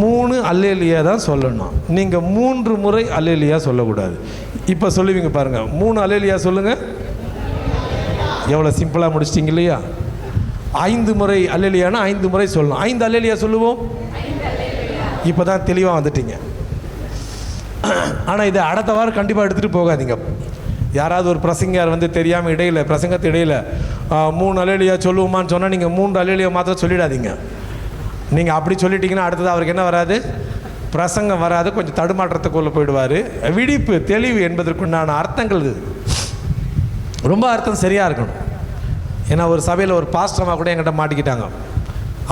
Speaker 2: 3 அல்லேலூயா தான் சொல்லணும். நீங்கள் 3 முறை அல்லேலூயா சொல்லக்கூடாது. இப்போ சொல்லுவீங்க பாருங்க. 3 அல்லேலூயா சொல்லுங்க. எவ்வளோ சிம்பிளாக முடிச்சிட்டிங்க இல்லையா? 5 முறை அல்லேலூயானா 5 முறை சொல்லணும். 5 அல்லேலூயா சொல்லுவோம். இப்போ தான் தெளிவாக வந்துட்டீங்க. ஆனால் இதை அடுத்த வாரம் கண்டிப்பாக எடுத்துகிட்டு போகாதீங்க. யாராவது ஒரு பிரசங்கர் வந்து தெரியாமல் இடையில் பிரசங்கத்து இடையில் 3 அல்லேலூயா சொல்லுவோமான்னு சொன்னால் நீங்கள் 3 அல்லேலூயா மாத்திரம் சொல்லிடாதீங்க. நீங்கள் அப்படி சொல்லிட்டீங்கன்னா அடுத்தது அவருக்கு என்ன வராது? பிரசங்கம் வராது, கொஞ்சம் தடுமாற்றத்துக்குள்ளே போயிடுவார். விழிப்பு தெளிவு என்பதற்குண்டான அர்த்தங்கள் இது ரொம்ப அர்த்தம் சரியாக இருக்கணும். ஏன்னா ஒரு சபையில் ஒரு பாஸ்டர்மா கூட என்கிட்ட மாட்டிக்கிட்டாங்க.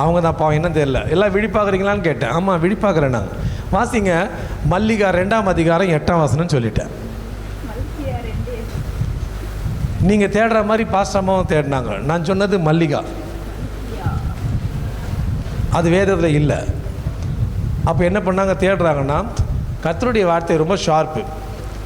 Speaker 2: அவங்க தான் பாவம் என்னன்னு தெரியல. எல்லாம் விழிப்பாக்குறீங்களான்னு கேட்டேன். ஆமாம் விழிப்பாக்குறேன். நாங்கள் வாசிங்க மல்லிகா 2ஆம் அதிகாரம் 8ஆம் வசனம்னு சொல்லிட்டேன். நீங்கள் தேடுற மாதிரி பாஸ்டர்மாவும் தேடினாங்க. நான் சொன்னது மல்லிகா, அது வேதத்தில் இல்லை. அப்போ என்ன பண்ணாங்க? தேடுறாங்கன்னா கர்த்தருடைய வார்த்தை ரொம்ப ஷார்ப்பு.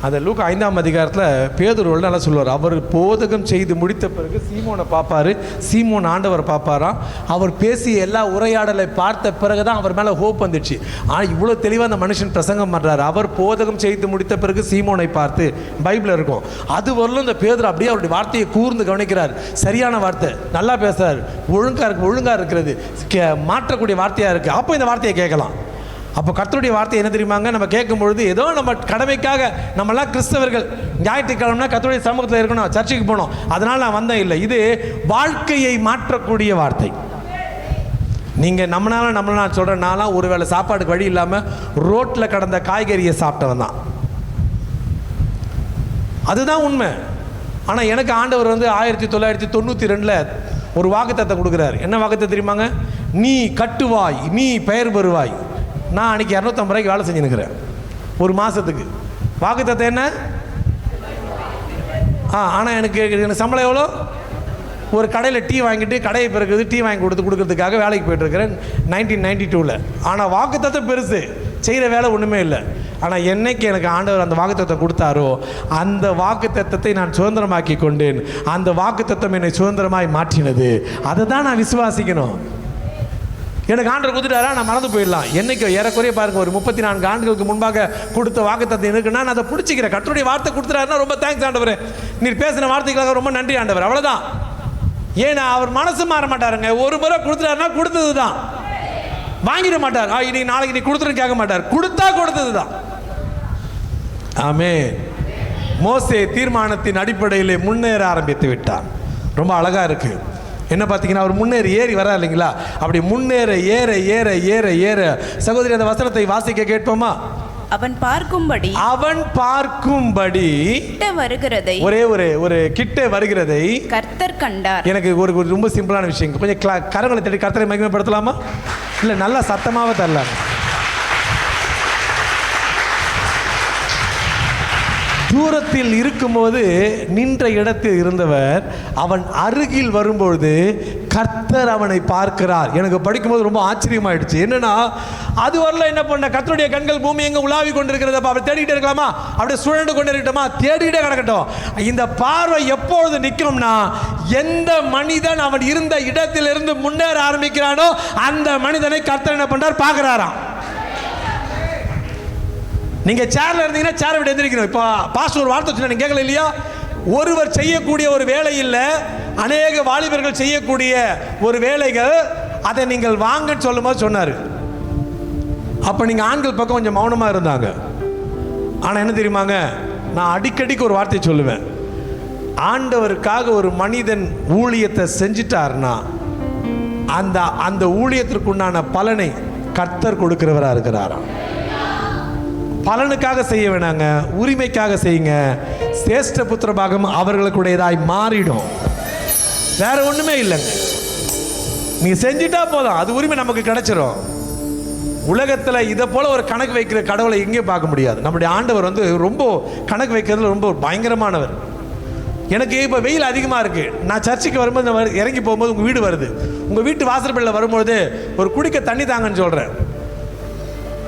Speaker 2: அந்த லூக்கா 5ஆம் அதிகாரத்தில் பேதுரு நல்லா சொல்லுவார். அவர் போதகம் செய்து முடித்த பிறகு சீமோனை பார்ப்பார். சீமோன் ஆண்டவர் பார்ப்பாராம். அவர் பேசிய எல்லா உரையாடலை பார்த்த பிறகு தான் அவர் மேலே ஹோப் வந்துடுச்சு. ஆனால் இவ்வளோ தெளிவாக அந்த மனுஷன் பிரசங்கம் பண்ணுறாரு. அவர் போதகம் செய்து முடித்த பிறகு சீமோனை பார்த்து பைபிளில் இருக்கும். அது வரலும் இந்த பேதுரு அப்படியே அவருடைய வார்த்தையை கூர்ந்து கவனிக்கிறார். சரியான வார்த்தை, நல்லா பேசுகிறார், ஒழுங்காக இருக்கிறது, மாற்றக்கூடிய வார்த்தையாக இருக்குது. அப்போ இந்த வார்த்தையை கேட்கலாம். அப்போ கர்த்தருடைய வார்த்தை என்ன தெரியுமாங்க? நம்ம கேட்கும் பொழுது ஏதோ நம்ம கடமைக்காக, நம்மளாம் கிறிஸ்தவர்கள், ஞாயிற்றுக்கிழமைனா கர்த்தருடைய சமூகத்தில் இருக்கணும், சர்ச்சுக்கு போகணும், அதனால் நான் வந்தேன் இல்லை. இது வாழ்க்கையை மாற்றக்கூடிய வார்த்தை. நீங்கள் நம்மளால சொல்கிறேன். நான்லாம் ஒருவேளை சாப்பாடுக்கு வழி இல்லாமல் ரோட்டில் கடந்த காய்கறியை சாப்பிட்டவன் தான். அதுதான் உண்மை. ஆனால் எனக்கு ஆண்டவர் வந்து 1992 ஒரு வாக்குத்தத்தை கொடுக்குறாரு. என்ன வாக்குத்தத்தை தெரியுமாங்க? நீ கட்டுவாய், நீ பெயர் பெறுவாய். நான் அன்றைக்கி 250 ரூபாய்க்கு வேலை செஞ்சுன்னுக்கிறேன் ஒரு மாதத்துக்கு. வாக்குத்தத்தை என்ன? ஆனால் எனக்கு சம்பளம் எவ்வளோ? ஒரு கடையில் டீ வாங்கிட்டு கடையை பிறகுது டீ வாங்கி கொடுக்கறதுக்காக வேலைக்கு போய்ட்டுருக்கிறேன் 1992. ஆனால் வாக்குத்தத்தை பெருசு, செய்கிற வேலை ஒன்றுமே இல்லை. ஆனால் என்னைக்கு எனக்கு ஆண்டவர் அந்த வாக்குத்தத்தை கொடுத்தாரோ அந்த வாக்குத்தத்தத்தை நான் சுதந்திரமாக்கி கொண்டேன். அந்த வாக்குத்தத்தம் என்னை சுதந்திரமாய் மாற்றினது. அதை தான் நான் விசுவாசிக்கணும். எனக்கு ஆண்டவர் கொடுத்துட்டாரா, நான் மறந்து போயிடலாம். என்னைக்கு ஏறக்குறைய பாருங்கள், ஒரு 34 ஆண்டுகளுக்கு முன்பாக கொடுத்த வாக்குத்தத்தம் இருக்குன்னா நான் அதை பிடிச்சிக்கிறேன். கர்த்தருடைய வார்த்தை கொடுத்துட்டாருன்னா ரொம்ப தேங்க்ஸ் ஆண்டவர், நீர் பேசின வார்த்தைக்காக ரொம்ப நன்றி ஆண்டவர், அவ்வளோதான். ஏன்னா அவர் மனசு மாற மாட்டாருங்க. ஒரு முறை கொடுத்துட்டாருன்னா கொடுத்தது தான், வாங்கிட மாட்டார். இனி நாளைக்கு நீ கொடுத்துருன்னு கேட்க மாட்டார், கொடுத்தா கொடுத்தது தான். ஆமென். மோசே தீர்மானத்தின் அடிப்படையில் முன்னேற ஆரம்பித்து விட்டார். ரொம்ப அழகாக இருக்குது. என்ன பார்த்தீங்கன்னா அவர் முன்னேறி ஏறி வரா இல்லைங்களா? அப்படி முன்னேற ஏற ஏற ஏற ஏற சகோதரி அந்த வசனத்தை வாசிக்க கேட்போமா?
Speaker 3: அவன் பார்க்கும்படி கிட்ட வருகிறதை,
Speaker 2: ஒரு கிட்ட வருகிறதை
Speaker 3: கர்த்தர் கண்டார்.
Speaker 2: எனக்கு ஒரு ரொம்ப சிம்பிளான விஷயம். கொஞ்சம் கரங்களை தேடி கர்த்தரை மகிமைப்படுத்தலாமா? இல்லை நல்லா சத்தமாகவே தரலாம். தூரத்தில் இருக்கும்போது நின்ற இடத்தில் இருந்தவர் அவன் அருகில் வரும்பொழுது கர்த்தர் அவனை பார்க்கிறார். எனக்கு படிக்கும்போது ரொம்ப ஆச்சரியமாயிடுச்சு. என்னன்னா அது வரல என்ன பண்ண, கர்த்தருடைய கண்கள் பூமி எங்க உலாவி கொண்டிருக்கிறது, அப்படி தேடிக்கிட்டே இருக்கலாமா? அப்படியே சுழண்டு கொண்டு இருக்கட்டுமா? தேடிக்கிட்டே கிடக்கட்டும். இந்த பார்வை எப்பொழுது நிற்கும்னா, எந்த மனிதன் அவன் இருந்த இடத்திலிருந்து முன்னேற ஆரம்பிக்கிறானோ அந்த மனிதனை கர்த்தர் என்ன பண்றார்? பார்க்கிறாராம். நீங்கள் சேரில் இருந்தீங்கன்னா சேரை விட்டு எந்திரிக்கணும். இப்போ பாஸ்டர் ஒரு வார்த்தை சொன்னா நீங்கள் கேட்கல இல்லையா? ஒருவர் செய்யக்கூடிய ஒரு வேலை இல்லை, அநேக வாலிபர்கள் செய்யக்கூடிய ஒரு வேலைகள், அதை நீங்கள் வாங்கன்னு சொல்லும் போது சொன்னார். அப்போ நீங்கள் ஆண்கள் பக்கம் கொஞ்சம் மௌனமாக இருந்தாங்க. ஆனால் என்ன தெரியுமாங்க, நான் அடிக்கடிக்கு ஒரு வார்த்தை சொல்லுவேன். ஆண்டவருக்காக ஒரு மனிதன் ஊழியத்தை செஞ்சிட்டார்னா அந்த ஊழியத்திற்குண்டான பலனை கர்த்தர் கொடுக்கிறவராக இருக்கிறாராம். பலனுக்காக செய்ய வேணாங்க, உரிமைக்காக செய்யுங்க. சிரேஷ்ட புத்திர பாகம் அவர்களுக்குடையதாய் மாறிடும். வேற ஒண்ணுமே இல்லைங்க. நீ செஞ்சுட்டா போதும், அது உரிமை நமக்கு கிடைச்சிரும். உலகத்தில் இதை போல ஒரு கணக்கு வைக்கிற கடவுளை எங்கேயும் பார்க்க முடியாது. நம்முடைய ஆண்டவர் வந்து ரொம்ப கணக்கு வைக்கிறதுல ரொம்ப பயங்கரமானவர். எனக்கு இப்போ வெயில் அதிகமாக இருக்குது. நான் சர்ச்சுக்கு வரும்போது நான் இறங்கி போகும்போது உங்கள் வீடு வருது. உங்கள் வீட்டு வாசற்படியில் வரும்பொழுது ஒரு குடிக்க தண்ணி தாங்கன்னு சொல்கிறேன்.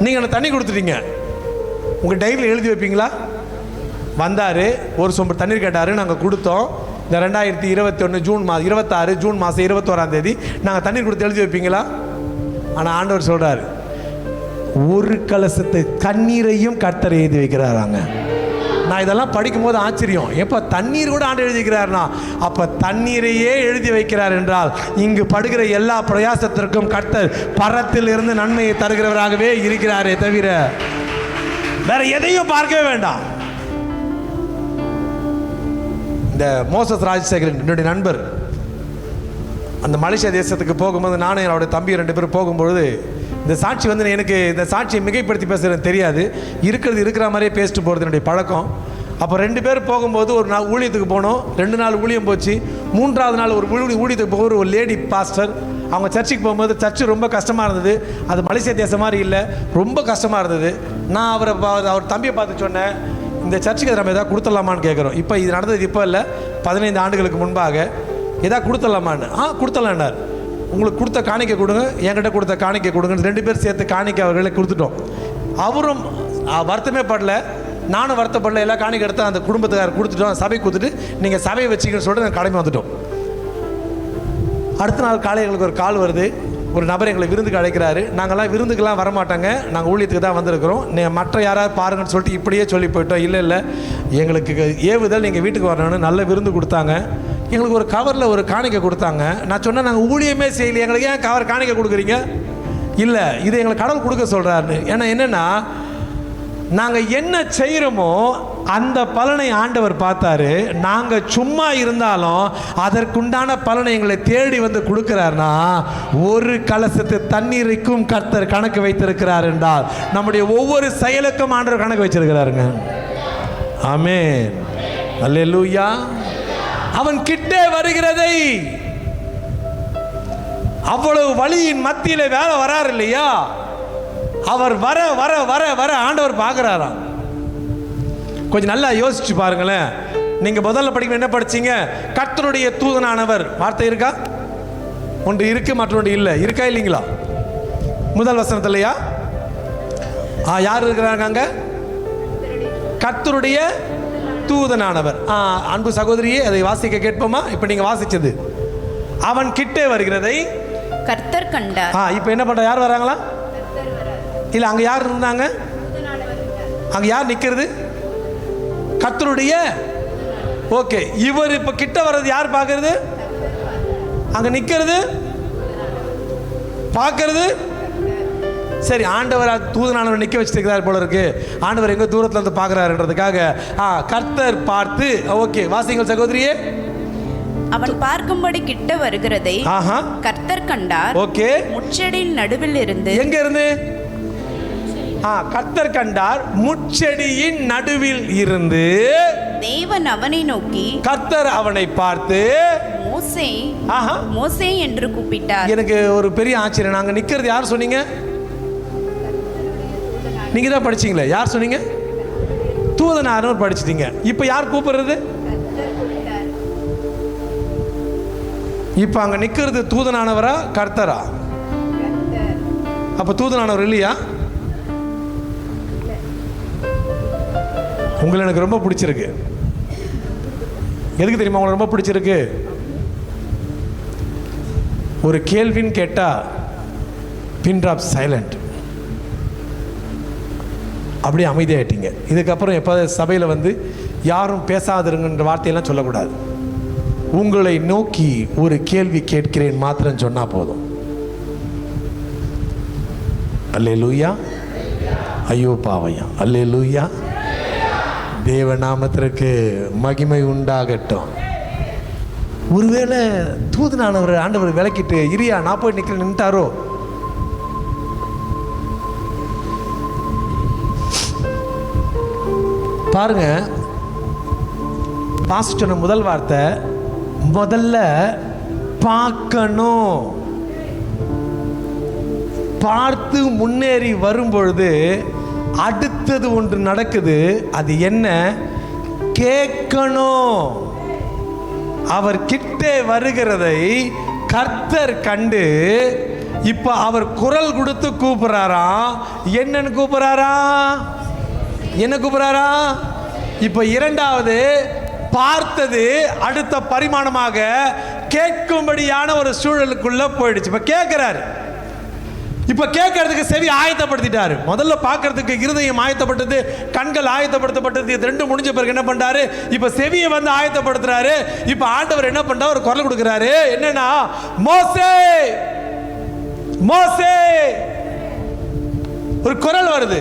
Speaker 2: நீங்கள் எனக்கு தண்ணி கொடுத்துட்டீங்க. உங்கள் டைரியில் எழுதி வைப்பீங்களா? வந்தார், ஒரு சொம்பு தண்ணீர் கேட்டார், நாங்கள் கொடுத்தோம். இந்த 2021 ஜூன் மாதம் 26 ஜூன் மாதம் 21ஆம் தேதி நாங்கள் தண்ணீர் கொடுத்து எழுதி வைப்பீங்களா? ஆனால் ஆண்டவர் சொல்கிறார், ஒரு கலசத்தை தண்ணீரையும் கர்த்தர் எழுதி வைக்கிறாராங்க. நான் இதெல்லாம் படிக்கும்போது ஆச்சரியம், எப்போ தண்ணீர் கூட ஆண்டு எழுதிக்கிறார்னா அப்போ தண்ணீரையே எழுதி வைக்கிறார் என்றால் இங்கு படுகிற எல்லா பிரயாசத்திற்கும் கர்த்தர் பரத்தில் இருந்து நன்மையை தருகிறவராகவே இருக்கிறாரே தவிர வேற எதையும் பார்க்கவே வேண்டாம். இந்த மோசஸ் ராஜசேகரன் என்னுடைய நண்பர் அந்த மலேசியா தேசத்துக்கு போகும்போது நானும் என்னோட தம்பி 2 பேரும் போகும்பொழுது இந்த சாட்சி வந்து எனக்கு இந்த சாட்சியை மிகைப்படுத்தி பேசுகிறது தெரியாது, இருக்கிற மாதிரியே பேசிட்டு போகிறது என்னுடைய பழக்கம். அப்போ 2 பேர் போகும்போது ஒரு நாள் ஊழியத்துக்கு போனோம். 2 நாள் ஊழியம் போச்சு. 3ஆவது நாள் ஒரு ஊழியத்துக்கு போகிற ஒரு லேடி பாஸ்டர் அவங்க சர்ச்சுக்கு போகும்போது சர்ச்சு ரொம்ப கஷ்டமாக இருந்தது. அது மலேசியா தேசம் மாதிரி இல்லை, ரொம்ப கஷ்டமாக இருந்தது. நான் அவர் தம்பியை பார்த்து சொன்னேன், இந்த சர்ச்சுக்கு நம்ம எதாவது கொடுத்துடலாமான்னு கேட்குறோம். இப்போ இது நடந்தது இப்போ இல்லை, 15 ஆண்டுகளுக்கு முன்பாக. எதாவது கொடுத்துடலாமான்னு? கொடுத்துடலான்னார். உங்களுக்கு கொடுத்த காணிக்கை கொடுங்க, என்கிட்ட கொடுத்த காணிக்கை கொடுங்கன்னு 2 பேர் சேர்த்து காணிக்கை அவர்களே கொடுத்துட்டோம். அவரும் வருத்தமே படல, நானும் வருத்தப்படல. எல்லா காணிக்கை எடுத்து அந்த குடும்பத்துக்கார கொடுத்துட்டோம், சபை கொடுத்துட்டு நீங்கள் சபையை வச்சுக்கன்னு சொல்லிட்டு நாங்கள் கிளம்பி வந்துட்டோம். அடுத்த நாள் காலை எங்களுக்கு ஒரு கால் வருது, ஒரு நபர் எங்களை விருந்துக்கு அழைக்கிறாரு. நாங்கள்லாம் விருந்துக்கெல்லாம் வரமாட்டாங்க, நாங்கள் ஊழியத்துக்கு தான் வந்திருக்கிறோம், மற்ற யாராவது பாருங்கன்னு சொல்லிட்டு இப்படியே சொல்லி போயிட்டோம். இல்லை எங்களுக்கு ஏவுதல் நீங்கள் வீட்டுக்கு வரணும்னு நல்ல விருந்து கொடுத்தாங்க. எங்களுக்கு ஒரு கவரில் ஒரு காணிக்கை கொடுத்தாங்க. நான் சொன்னேன், நாங்கள் ஊழியமே செய்யலை, எங்களுக்கு ஏன் காணிக்கை கொடுக்குறீங்க? இல்லை, இது எங்களுக்கு கடவுள் கொடுக்க சொல்கிறாருன்னு. ஏன்னா என்னென்னா, நாங்கள் என்ன செய்கிறோமோ அந்த பலனை ஆண்டவர் பார்த்தாரு. நாங்கள் சும்மா இருந்தாலும் அதற்குண்டான பலனை எங்களை தேடி வந்து கொடுக்கிறார்னா ஒரு கலசத்து தண்ணீருக்கும் கர்த்தர் கணக்கு வைத்திருக்கிறார் என்றால் நம்முடைய ஒவ்வொரு செயலுக்கும் ஆண்டவர் கணக்கு வச்சிருக்கிறாருங்க. ஆமென், அல்லேலூயா. அவன் கிட்டே வருகிறதை அவ்வளவு வழியின் மத்தியில வேலை வராரு இல்லையா, அவர் வர வர வர வர ஆண்டவர் பார்க்கிறாராம். கொஞ்சம் நல்லா யோசிச்சு பாருங்களேன். நீங்க முதல்ல படிக்க என்ன படிச்சீங்க? கர்த்தருடைய தூதனானவர் வார்த்தை இருக்கா? ஒன்று இருக்கு, மற்றொன்று இல்லை. இருக்கா இல்லைங்களா? முதல் வசனத்திலையா? யார் இருக்கிறாங்க அங்க? கர்த்தருடைய தூதனானவர். அன்பு சகோதரியே, அதை வாசிக்க கேட்போமா? இப்ப நீங்க வாசிச்சது, அவன் கிட்டே வருகிறதை
Speaker 3: கர்த்தர் கண்டார்.
Speaker 2: இப்ப என்ன பண்ற? யார் வராங்களா? இல்ல, அங்க யார் இருந்தாங்க? அங்க யார் நிக்கிறது? கர்த்தருடைய. ஓகே, இவர் இப்ப கிட்ட வர்றது யார் பார்க்கிறது? அங்க நிக்கிறது பார்க்கிறது. சரி, ஆண்டவர் தூதனானவர் நிக்க வச்சிருக்கிறார் போல இருக்கு. ஆண்டவர் எங்க தூரத்துல இருந்து பார்க்கிறாருன்றதுக்காக கர்த்தர் பார்த்து. ஓகே, வாசிங்கள் சகோதரியே.
Speaker 3: அவன் பார்க்கும்படி கிட்ட வருகிறதை கர்த்தர் கண்டார்.
Speaker 2: ஓகே,
Speaker 3: முட்செடியின் நடுவில் இருந்து.
Speaker 2: எங்க இருந்து? கர்த்தர் கண்டார், முட்செடியின் நடுவில் இருந்து.
Speaker 3: தேவன் அவனை நோக்கி,
Speaker 2: கர்த்தர் அவனை பார்த்து
Speaker 3: மோசே மோசே என்று கூப்பிட்டார்.
Speaker 2: எனக்கு ஒரு பெரிய ஆச்சரியம். நாங்க நிக்கிறது யார் சொன்னீங்க? நீங்க தான் படிச்சீங்களே. யார் சொன்னீங்க? தூதனானவர் படிச்சிட்டீங்க. இப்ப யார் கூப்பிடுறது? இப்ப அங்க நிக்கிறது தூதனானவரா கர்த்தரா? அப்ப தூதனானவர் இல்லையா? உங்களை எனக்கு ரொம்ப பிடிச்சிருக்கு. எதுக்கு தெரியுமா உங்களை ரொம்ப பிடிச்சிருக்கு? ஒரு கேள்வின்னு கேட்டா பின் ட்ராப் சைலண்ட், அப்படியே அமைதியாயிட்டீங்க. இதுக்கப்புறம் எப்போ சபையில் வந்து யாரும் பேசாதிருங்கன்ற வார்த்தையெல்லாம் சொல்லக்கூடாது. உங்களை நோக்கி ஒரு கேள்வி கேட்கிறேன் மாத்திரம் சொன்னா போதும். அல்லேலூயா. ஐயோ பாவையா. அல்லேலூயா. தேவநாமத்திற்கு மகிமை உண்டாகட்டும். ஒருவேளை தூதனானவர் ஆண்டவர் விளக்கிட்டு இரியா நான் போய் நிற்கிறேன் நின்ட்டாரோ? பாருங்க, பாஸ்டர் முதல் வார்த்தை, முதல்ல பார்க்கணும். பார்த்து முன்னேறி வரும்பொழுது அடுத்தது ஒன்று நடக்குது. அது என்ன? கேட்கணும். அவர் கிட்டே வருகிறதை கர்த்தர் கண்டு இப்ப அவர் குரல் கொடுத்து கூப்பிடுறாராம். என்னன்னு கூப்பிடுறாராம்? என்ன கூப்பிடுறாராம்? இப்ப இரண்டாவது பார்த்தது அடுத்த பரிமாணமாக கேட்கும்படியான ஒரு சூழலுக்குள்ள போயிடுச்சு. இப்ப கேட்கிறாரு. இப்ப கேட்கறதுக்கு செவி ஆயத்தப்படுத்திட்டாரு. முதல்ல பார்க்கறதுக்கு இருதயம் ஆயத்தப்பட்டது, கண்கள் ஆயத்தப்படுத்தப்பட்டது. இது ரெண்டும் முடிஞ்ச பிறகு என்ன பண்றாரு? இப்ப செவியை வந்து ஆயத்தப்படுத்துறாரு. இப்ப ஆண்டவர் என்ன பண்றாரு? ஒரு குரல் கொடுக்கிறாரு. என்னன்னா, மோசே மோசே. ஒரு குரல் வருது.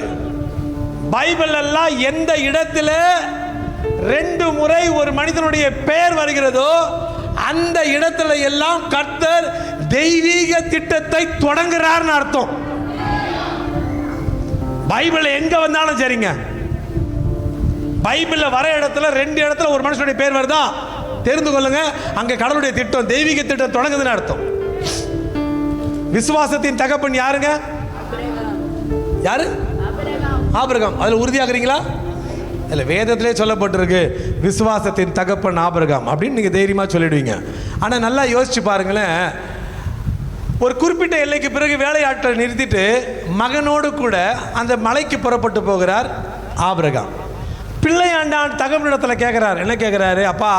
Speaker 2: பைபிள் எல்லாம் எந்த இடத்துல 2 முறை ஒரு மனிதனுடைய பெயர் வருகிறதோ அந்த இடத்துல எல்லாம் கர்த்தர் தெய்வீக திட்டத்தை தொடங்குறார்னு அர்த்தம். பைபிள் எங்க வந்தாலும் சரிங்க, பைபிள்ல வர இடத்துல 2 இடத்துல ஒரு மனுஷனுடைய பேர் வருதா தெரிந்து கொள்ளுங்க, அங்க கடவுளுடைய திட்டம், தெய்வீக திட்டம் தொடங்குதுன்னு அர்த்தம். விசுவாசத்தின் தகப்பன் யாருங்க? யாரு? ஆபிரகாம். அதுல உறுதியாகிறீங்களா? இல்லை, வேதத்திலே சொல்லப்பட்டிருக்கு விசுவாசத்தின் தகப்பன் ஆபிரகாம் அப்படின்னு நீங்கள் தைரியமாக சொல்லிடுவீங்க. ஆனால் நல்லா யோசிச்சு பாருங்களேன். ஒரு குறிப்பிட்ட எல்லைக்கு பிறகு வேலையாட்களை நிறுத்திட்டு மகனோடு கூட அந்த மலைக்கு புறப்பட்டு போகிறார் ஆபிரகாம். பிள்ளையாண்டான் தகப்பனிடத்தில் கேட்குறார். என்ன கேட்குறாரு? அப்பா,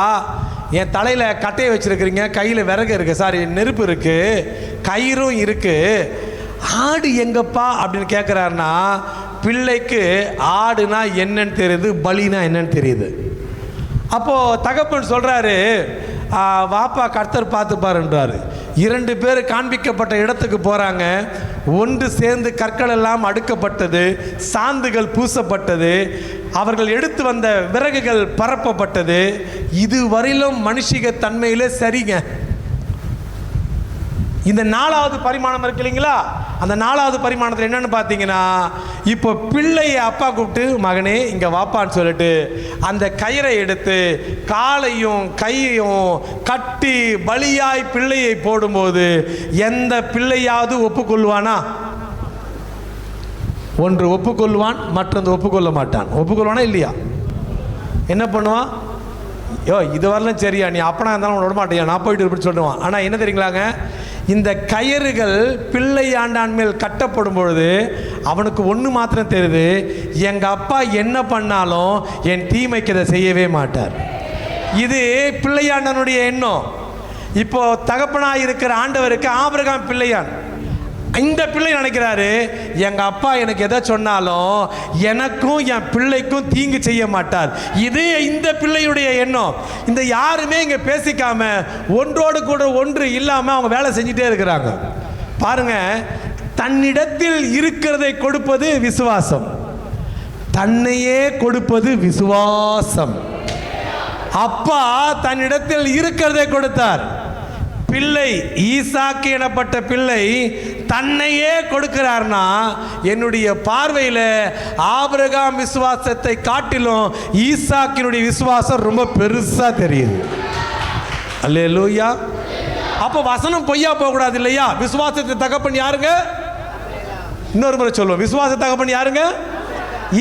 Speaker 2: என் தலையில் கட்டையை வச்சுருக்கிறீங்க, கையில் விறகு இருக்குது, சாரி நெருப்பு இருக்குது, கயிறும் இருக்குது, ஆடு எங்கப்பா அப்படின்னு கேட்குறாருன்னா, பிள்ளைக்கு ஆடுனா என்னன்னு தெரியுது, பலினா என்னன்னு தெரியுது. அப்போது தகப்பன் சொல்கிறாரு, வாப்பா கர்த்தர் பார்த்துப்பாருன்றாரு. 2 பேர் காண்பிக்கப்பட்ட இடத்துக்கு போகிறாங்க. ஒன்று சேர்ந்து கற்கள் எல்லாம் அடுக்கப்பட்டது, சாந்துகள் பூசப்பட்டது, அவர்கள் எடுத்து வந்த விறகுகள் பரப்பப்பட்டது. இதுவரையிலும் மனுஷிக தன்மையிலே சரிங்க. இந்த 4வது பரிமாணம் இருக்கு இல்லைங்களா? அந்த 4வது பரிமாணத்தில் என்னன்னு பார்த்தீங்கன்னா, இப்போ பிள்ளையை அப்பா கூப்பிட்டு மகனே இங்கே வாப்பான்னு சொல்லிட்டு அந்த கயிறை எடுத்து காலையும் கையையும் கட்டி பலியாய் பிள்ளையை போடும்போது எந்த பிள்ளையாவது ஒப்புக்கொள்வானா? ஒன்று ஒப்புக்கொள்வான், மற்றொன்று ஒப்புக்கொள்ள மாட்டான். ஒப்புக்கொள்வானா இல்லையா? என்ன பண்ணுவான்? யோ இது வரலாம் சரியா, நீ அப்பனா இருந்தாலும் விட மாட்டியா, நான் போயிட்டு இப்படி சொல்லுவான். ஆனால் என்ன தெரியுங்களாங்க, இந்த கயிறுகள் பிள்ளை ஆண்டான் மேல் கட்டப்படும் பொழுது அவனுக்கு ஒன்று மாத்திரம் தெரியுது, எங்கள் அப்பா என்ன பண்ணாலும் என் தீமைக்கு அதை செய்யவே மாட்டார். இது பிள்ளையாண்டனுடைய எண்ணம். இப்போ தகப்பனாக இருக்கிற ஆண்டவருக்கு ஆபிரகாம் பிள்ளையான். இந்த பிள்ளை நினைக்கிறாரு, எங்கள் அப்பா எனக்கு எதை சொன்னாலும் எனக்கும் என் பிள்ளைக்கும் தீங்கு செய்ய மாட்டார். இது இந்த பிள்ளையுடைய எண்ணம். இந்த யாருமே இங்கே பேசிக்காம ஒன்றோடு கூட ஒன்று இல்லாமல் அவங்க வேலை செஞ்சுட்டே இருக்கிறாங்க. பாருங்க, தன்னிடத்தில் இருக்கிறதை கொடுப்பது விசுவாசம், தன்னையே கொடுப்பது விசுவாசம். அப்பா தன்னிடத்தில் இருக்கிறதை கொடுத்தார். பிள்ளை ஈசாக்கு எனப்பட்ட பிள்ளை தன்னையே கொடுக்கிறார்னா, என்னுடைய பார்வையில் ஆபிரகாம் விசுவாசத்தை காட்டிலும் ஈசாக்கினுடைய விசுவாசம் ரொம்ப பெருசா தெரியுது. அல்லேலூயா. அப்போ வசனம் பொய்யா போகக்கூடாது இல்லையா? விசுவாசத்தை தகப்பன் யாருங்க? இன்னொரு முறை சொல்லுவோம், விசுவாச தகப்பன் யாருங்க?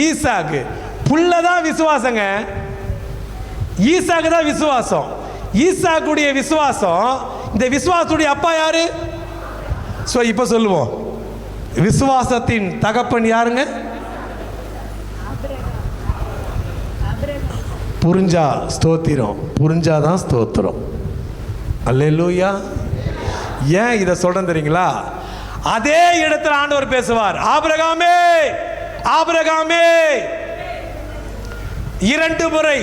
Speaker 2: ஈசாக்கு. புள்ளதான் விசுவாசங்க, ஈசாக்கு தான் விசுவாசம். ஈசாக்குடைய விசுவாசம். இந்த விசுவாசத்துடைய அப்பா யாரு? இப்ப சொல்லுவோம், விசுவாசத்தின் தகப்பன் யாருங்க? புரிஞ்சா ஸ்தோத்திரம், புரிஞ்சாதான் ஸ்தோத்திரம். அல்லேலூயா. ஏன் இதை சொல்றேன் தெரியுங்களா? அதே இடத்துல ஆண்டவர் பேசுவார், ஆபிரகாமே ஆபிரகாமே. 2 முறை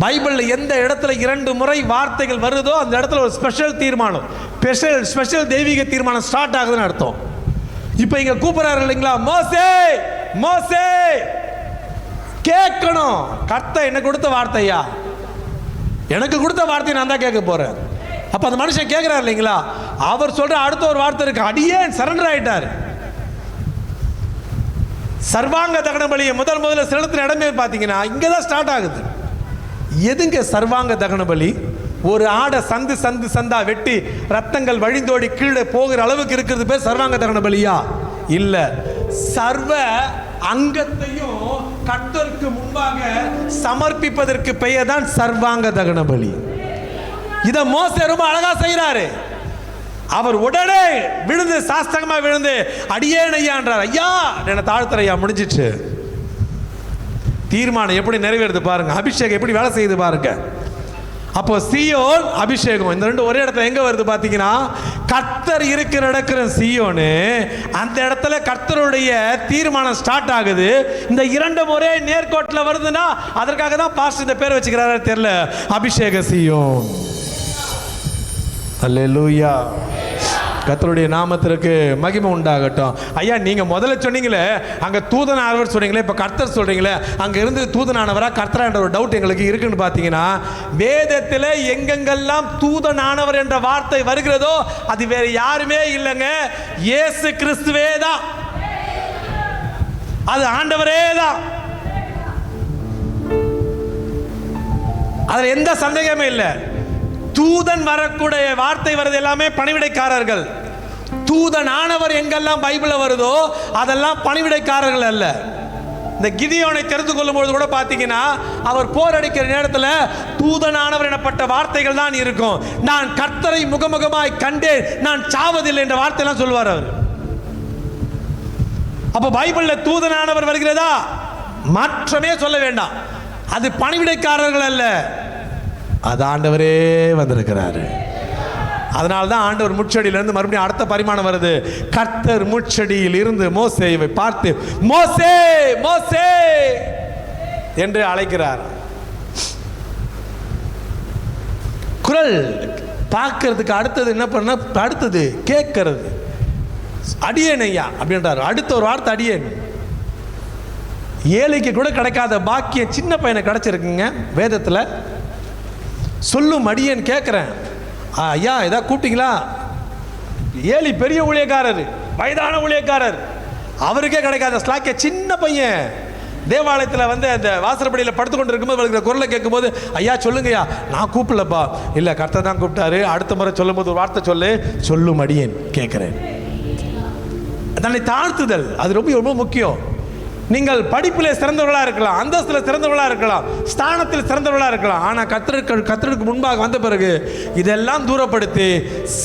Speaker 2: பைபிளில் எந்த இடத்துல 2 முறை வார்த்தைகள் வருதோ அந்த இடத்துல ஒரு ஸ்பெஷல் தீர்மானம், ஸ்பெஷல் தெய்வீக தீர்மானம் ஸ்டார்ட் ஆகுதுன்னு அர்த்தம். இப்போ இங்க கூப்பிடுறாரு இல்லைங்களா, மோசே மோசே. கேட்கணும். கர்த்தர் எனக்கு கொடுத்த வார்த்தையா, எனக்கு கொடுத்த வார்த்தையை நான் தான் கேட்க போறேன். அப்ப அந்த மனுஷன் கேட்கிறார் இல்லைங்களா, அவர் சொல்ற அடுத்த ஒரு வார்த்தை இருக்கு, அடியே சரண்டர் ஆயிட்டார்.
Speaker 1: சர்வாங்க தகன பலியை முதல்ல செலுத்தின இடமே பார்த்தீங்கன்னா இங்கே தான் ஸ்டார்ட் ஆகுது. எதுங்க சர்வாங்க தகன பலி? ஒரு ஆடை சந்தா வெட்டி ரத்தங்கள் வழிந்தோடி கீழே போகிற அளவுக்கு இருக்கிறது பேர் சர்வாங்க தகன பலியா? இல்லை, சர்வ அங்கத்தையும் கர்த்தருக்கு முன்பாக சமர்ப்பிப்பதற்கு பெயர் தான் சர்வாங்க தகன பலி. இதை மோசே ரொம்ப அழகா செய்யறாரு. அவர் உடனே விழுந்து சாஸ்திரமா விழுந்து அடியேன் ஐயான்றார். ஐயா என்ன தாழ்த்துற ஐயா, முடிஞ்சிச்சு. தீர்மானம் எப்படி நிறைவேறுது பாருங்க, அபிஷேகம் எப்படி வேலை செய்யுது பாருங்க. அப்போ சீயோன் அபிஷேகம் இந்த ரெண்டு ஒரே இடத்துல எங்க வருது பார்த்தீங்கன்னா, கர்த்தர் இருக்கிற இடத்துல சீயோனு, அந்த இடத்துல கர்த்தருடைய தீர்மானம் ஸ்டார்ட் ஆகுது. இந்த இரண்டு ஒரே நேர்கோட்டில் வருதுன்னா அதற்காக தான் பாஸ்டர் இந்த பேர் வச்சுக்கிறாரு தெரியல, அபிஷேக சீயோன். அல்லேலூயா, கர்த்தருடைய நாமத்திற்கு மகிமை உண்டாகட்டும். ஐயா நீங்க முதல்ல சொன்னீங்களே அங்க தூதனானவர் சொன்னீங்களே, இப்ப கர்த்தர் சொல்றீங்களே, அங்க இருந்து தூதனானவரா கர்த்தரா என்ற ஒரு டவுட் எங்களுக்கு இருக்குன்னு பாத்தீங்கன்னா, வேதத்தில் எங்கெங்கெல்லாம் தூதனானவர் என்ற வார்த்தை வருகிறதோ அது வேற யாருமே இல்லைங்க, இயேசு கிறிஸ்துவே தான். அது ஆண்டவரே தான், அதுல எந்த சந்தேகமே இல்லை. தூதன் வரக்கூடிய வார்த்தை வருது எல்லாமே பணிவிடைக்காரர்கள். தூதன் ஆனவர் எங்கெல்லாம் பைபிளில் வருதோ அதெல்லாம் பணிவிடைக்காரர்கள் அல்ல. இந்த கிதியோனை தெரிந்து கொள்ளும்போது கூட பார்த்தீங்கன்னா, அவர் போர் அடிக்கிற நேரத்தில் தூதனானவர் எனப்பட்ட வார்த்தைகள் தான் இருக்கும். நான் கர்த்தரை முகமுகமாய் கண்டேன், நான் சாவதில்லை என்ற வார்த்தையெல்லாம் சொல்வார் அவர். அப்போ பைபிளில் தூதனானவர் வருகிறதா? மாற்றமே சொல்ல வேண்டாம், அது பணிவிடைக்காரர்கள் அல்ல, அது ஆண்டவரே வந்திருக்கிறாரு. அதனால தான் ஆண்டவர் முச்செடியிலிருந்து மறுபடியும் அடுத்த பரிமாணம் வருது. கர்த்தர் முச்செடியில் இருந்து மோசேயை பார்த்து மோசே மோசே என்று அழைக்கிறார். குரல் பார்க்கறதுக்கு அடுத்தது என்ன பண்ண, அடுத்தது கேட்கறது. அடியேன் ஐயா அப்படின்றாரு. அடுத்த ஒரு வார்த்தை அடியேன். ஏழைக்கு கூட கிடைக்காத பாக்கியம் சின்ன பையனை கிடைச்சிருக்குங்க வேதத்தில். சொல்லும் அடியேன் கேட்குறேன். ஐயா ஏதா கூப்பிட்டீங்களா? ஏலி பெரிய ஊழியக்காரர், வயதான ஊழியக்காரர், அவருக்கே கிடைக்காத ஸ்லாக்கிய சின்ன பையன் தேவாலயத்தில் வந்து அந்த வாசற்படியில் படுத்து கொண்டு இருக்கும்போது அவருக்கு குரலை கேட்கும்போது, ஐயா சொல்லுங்கய்யா. நான் கூப்பிடலப்பா. இல்லை கர்த்தர் தான் கூப்பிட்டாரு. அடுத்த முறை சொல்லும் போது ஒரு வார்த்தை சொல்லு, சொல்லும் அடியேன் கேட்குறேன். தன்னை தாழ்த்துதல் அது ரொம்ப ரொம்ப முக்கியம். நீங்கள் படிப்பில் சிறந்தவர்களாக இருக்கலாம், அந்தஸ்தில் சிறந்தவர்களாக இருக்கலாம், ஸ்தானத்தில் சிறந்தவர்களாக இருக்கலாம். ஆனால் கர்த்தருக்கு முன்பாக வந்த பிறகு இதெல்லாம் தூரப்படுத்தி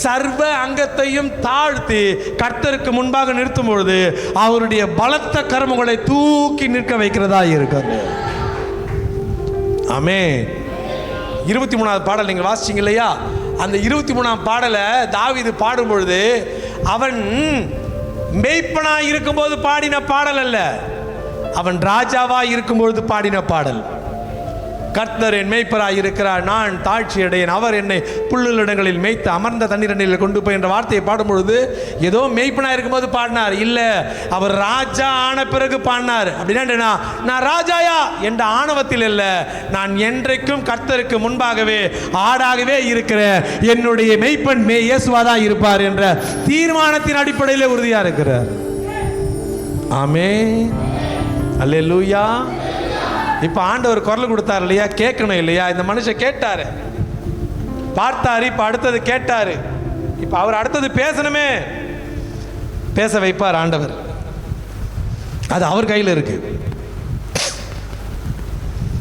Speaker 1: சர்வ அங்கத்தையும் தாழ்த்தி கர்த்தருக்கு முன்பாக நிறுத்தும் பொழுது அவருடைய பலத்த கரமுகளை தூக்கி நிற்க வைக்கிறதா இருக்கிறது. ஆமென். 23வது பாடல் நீங்கள் வாசிச்சீங்க இல்லையா? அந்த 23ஆம் பாடலை தாவீது பாடும் பொழுது அவன் மேய்ப்பனாய் இருக்கும்போது பாடின பாடல் அல்ல, அவன் ராஜாவாய் இருக்கும்பொழுது பாடின பாடல். கர்த்தர் என் மேய்ப்பராய் இருக்கிறார், நான் தாழ்ச்சி அடையேன், அவர் என்னை புல்லுள்ள மேய்த்து அமர்ந்த தண்ணீரில் கொண்டு போய் என்ற வார்த்தையை பாடும் பொழுது ஏதோ மேய்ப்பனாய் இருக்கும்போது பாடினார் இல்லை, அவர் ராஜா ஆன பிறகு பாடினார். அப்படின்னா நான் ராஜாயா என்ற ஆணவத்தில் இல்லை, நான் என்றைக்கும் கர்த்தருக்கு முன்பாகவே ஆடாகவே இருக்கிறேன், என்னுடைய மேய்ப்பன் இயேசுவாதான் இருப்பார் என்ற தீர்மானத்தின் அடிப்படையில் உறுதியா இருக்கிறார். ஆமென். அல்லேலூயா. இப்ப ஆண்டவர் குரல் கொடுத்தார் இல்லையா, கேட்கணும் இல்லையா? இந்த மனுஷன் கேட்டாரு, பார்த்தாரு, இப்ப அடுத்தது கேட்டாரு. இப்ப அவர் அடுத்தது பேசணுமே, பேச வைப்பார் ஆண்டவர். அது அவர் கையில் இருக்கு.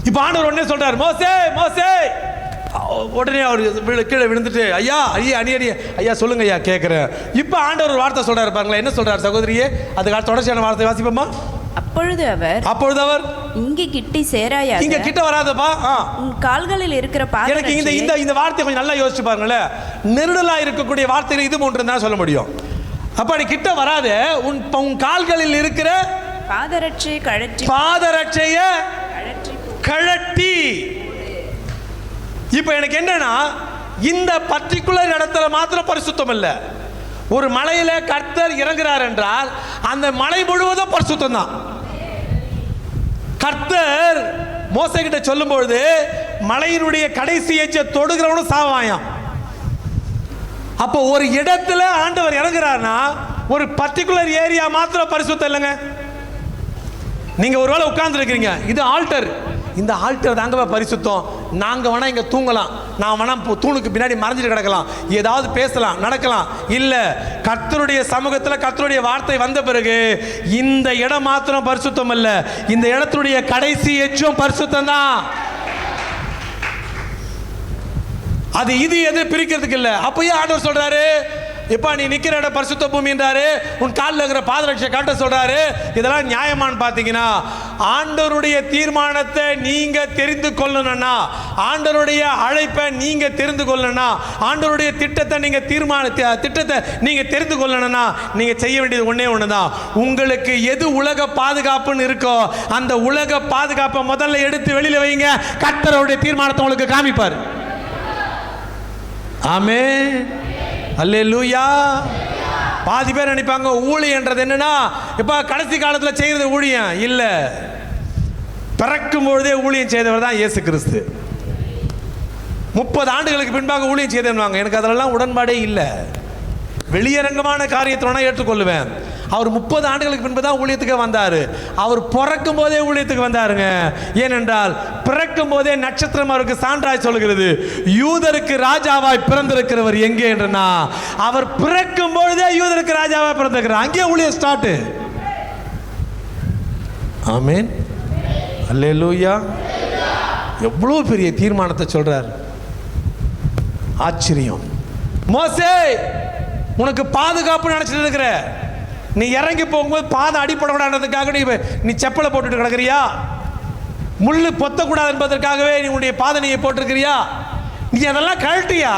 Speaker 1: இப்ப ஆண்டவர் உடனே சொல்றார், மோசே மோசே. உடனே அவர் கீழே விழுந்துட்டு, ஐயா ஐயா அணி ஐயா சொல்லுங்க ஐயா கேட்கிறேன். இப்ப ஆண்டவர் ஒரு வார்த்தை சொல்றாரு பாருங்களேன். என்ன சொல்றாரு சகோதரியே? அதுக்கு தொடர்ச்சியான வார்த்தை வாசிப்போமா?
Speaker 3: அப்பொழுது அவர் இங்கே கிட்டி சேராயா,
Speaker 1: இங்க கிட்ட வராதப்பா,
Speaker 3: உன் கால்களில் இருக்கிற
Speaker 1: எனக்கு இந்த வார்த்தை கொஞ்சம் நல்லா யோசிச்சு பாருங்களேன். நெருடலா இருக்கக்கூடிய வார்த்தைகள் இது ஒன்று தான் சொல்ல முடியும். அப்ப நீ கிட்ட வராத, உன் கால்களில் இருக்கிற பாதரட்சைய கழட்டி. இப்ப எனக்கு என்னன்னா, இந்த பர்டிகுலர் இடத்துல மாத்திரம் பரிசுத்தம் இல்லை. ஒரு மலையில கர்த்தர் இறங்குறார் என்றால் அந்த மலை முழுவதும் பரிசுத்தம் தான். கர்த்தர் மோசே கிட்ட சொல்லும் பொழுது மலையினுடைய கடைசி எச்ச தொடுகிறவனும் சாவாயாம். அப்போ ஒரு இடத்துல ஆண்டவர் இறங்குறாருன்னா ஒரு பர்டிகுலர் ஏரியா மாத்திரம் பரிசுத்தம் இல்லைங்க. நீங்க ஒருவேளை உட்கார்ந்து இருக்கிறீங்க, இது ஆல்டர், இந்த ஆல்டர் தாங்க பரிசுத்தம், நாங்க வேணா இங்க தூங்கலாம், நான் வேணா தூணுக்கு பின்னாடி மறைஞ்சிட்டு கிடக்கலாம், ஏதாவது பேசலாம் நடக்கலாம். இல்ல, கர்த்தருடைய சமூகத்துல கர்த்தருடைய வார்த்தை வந்த பிறகு இந்த இடம் மாத்திரம் பரிசுத்தம் அல்ல, இந்த இடத்துடைய கடைசி எச்சும் பரிசுத்தம் தான். அது இது எது பிரிக்கிறதுக்கு இல்ல. அப்பயே ஆண்டவர் சொல்றாரு, இப்ப நீ நிக்கிற இடம் பரிசுத்த பூமின்றாரு, உன் காலில் இருக்கிற பாதரட்சை காட்ட சொல்றாரு. இதெல்லாம் நியாயமான்னு பாத்தீங்கன்னா, ஆண்டவருடைய தீர்மானத்தை நீங்க தெரிந்து கொள்ளணும்னா, ஆண்டவருடைய அழைப்பை நீங்க தெரிந்து கொள்ளணும்னா, ஆண்டவருடைய திட்டத்தை நீங்க திட்டத்தை நீங்க தெரிந்து கொள்ளணும்னா, நீங்க செய்ய வேண்டியது ஒண்ணே ஒண்ணுதான். உங்களுக்கு எது உலக பாதுகாப்புன்னு இருக்கோ அந்த உலக பாதுகாப்பை முதல்ல எடுத்து வெளியில வைங்க. கர்த்தருடைய தீர்மானத்தை உங்களுக்கு காமிப்பார். ஆமென், அல்லேலூயா. பாதி பேர் நினைப்பாங்க ஊழியன்றது என்னன்னா இப்ப கடைசி காலத்தில் செய்யறது ஊழியம் இல்ல, பிறக்கும் பொழுதே ஊழியம் செய்தவர் தான் இயேசு கிறிஸ்து. 30 ஆண்டுகளுக்கு பின்பாக ஊழியம் செய்தேன்வாங்க, எனக்கு அதெல்லாம் உடன்பாடே இல்லை. வெளியரங்கமான காரியத்தை ஏற்றுக்கொள்ளுவேன். அவர் 30 ஆண்டுகளுக்கு பின்பு தான் ஊழியத்துக்கு வந்தார். அவர் பிறக்கும் போதே ஊழியத்துக்கு வந்தாருங்க. ஏனென்றால் பிறக்கும் போதே நட்சத்திரம் அவருக்கு சான்றாய் சொல்கிறது, யூதருக்கு ராஜாவாய் பிறந்திருக்கிறவர் எங்கே என்றனா, அவர் பிறக்கும் பொழுதே யூதருக்கு ராஜாவாய் பிறந்திருக்கிறார். அங்கே ஊழியம் ஸ்டார்ட். ஆமென், அல்லேலூயா. எவ்வளவு பெரிய தீர்மானத்தை சொல்றார், ஆச்சரியம். மோசே, உனக்கு பாதுகாப்பு நினைச்சிட்டு இருக்கிற, நீ இறங்கி போகும்போது பாதம் அடிப்படக்கூடாதுக்காக நீ செப்பலை போட்டுட்டு கிடக்குறியா? முள்ளு பொத்தக்கூடாது என்பதற்காகவே நீ உன்னுடைய பாதனையை போட்டிருக்கிறியா? நீ அதெல்லாம் கழட்டியா?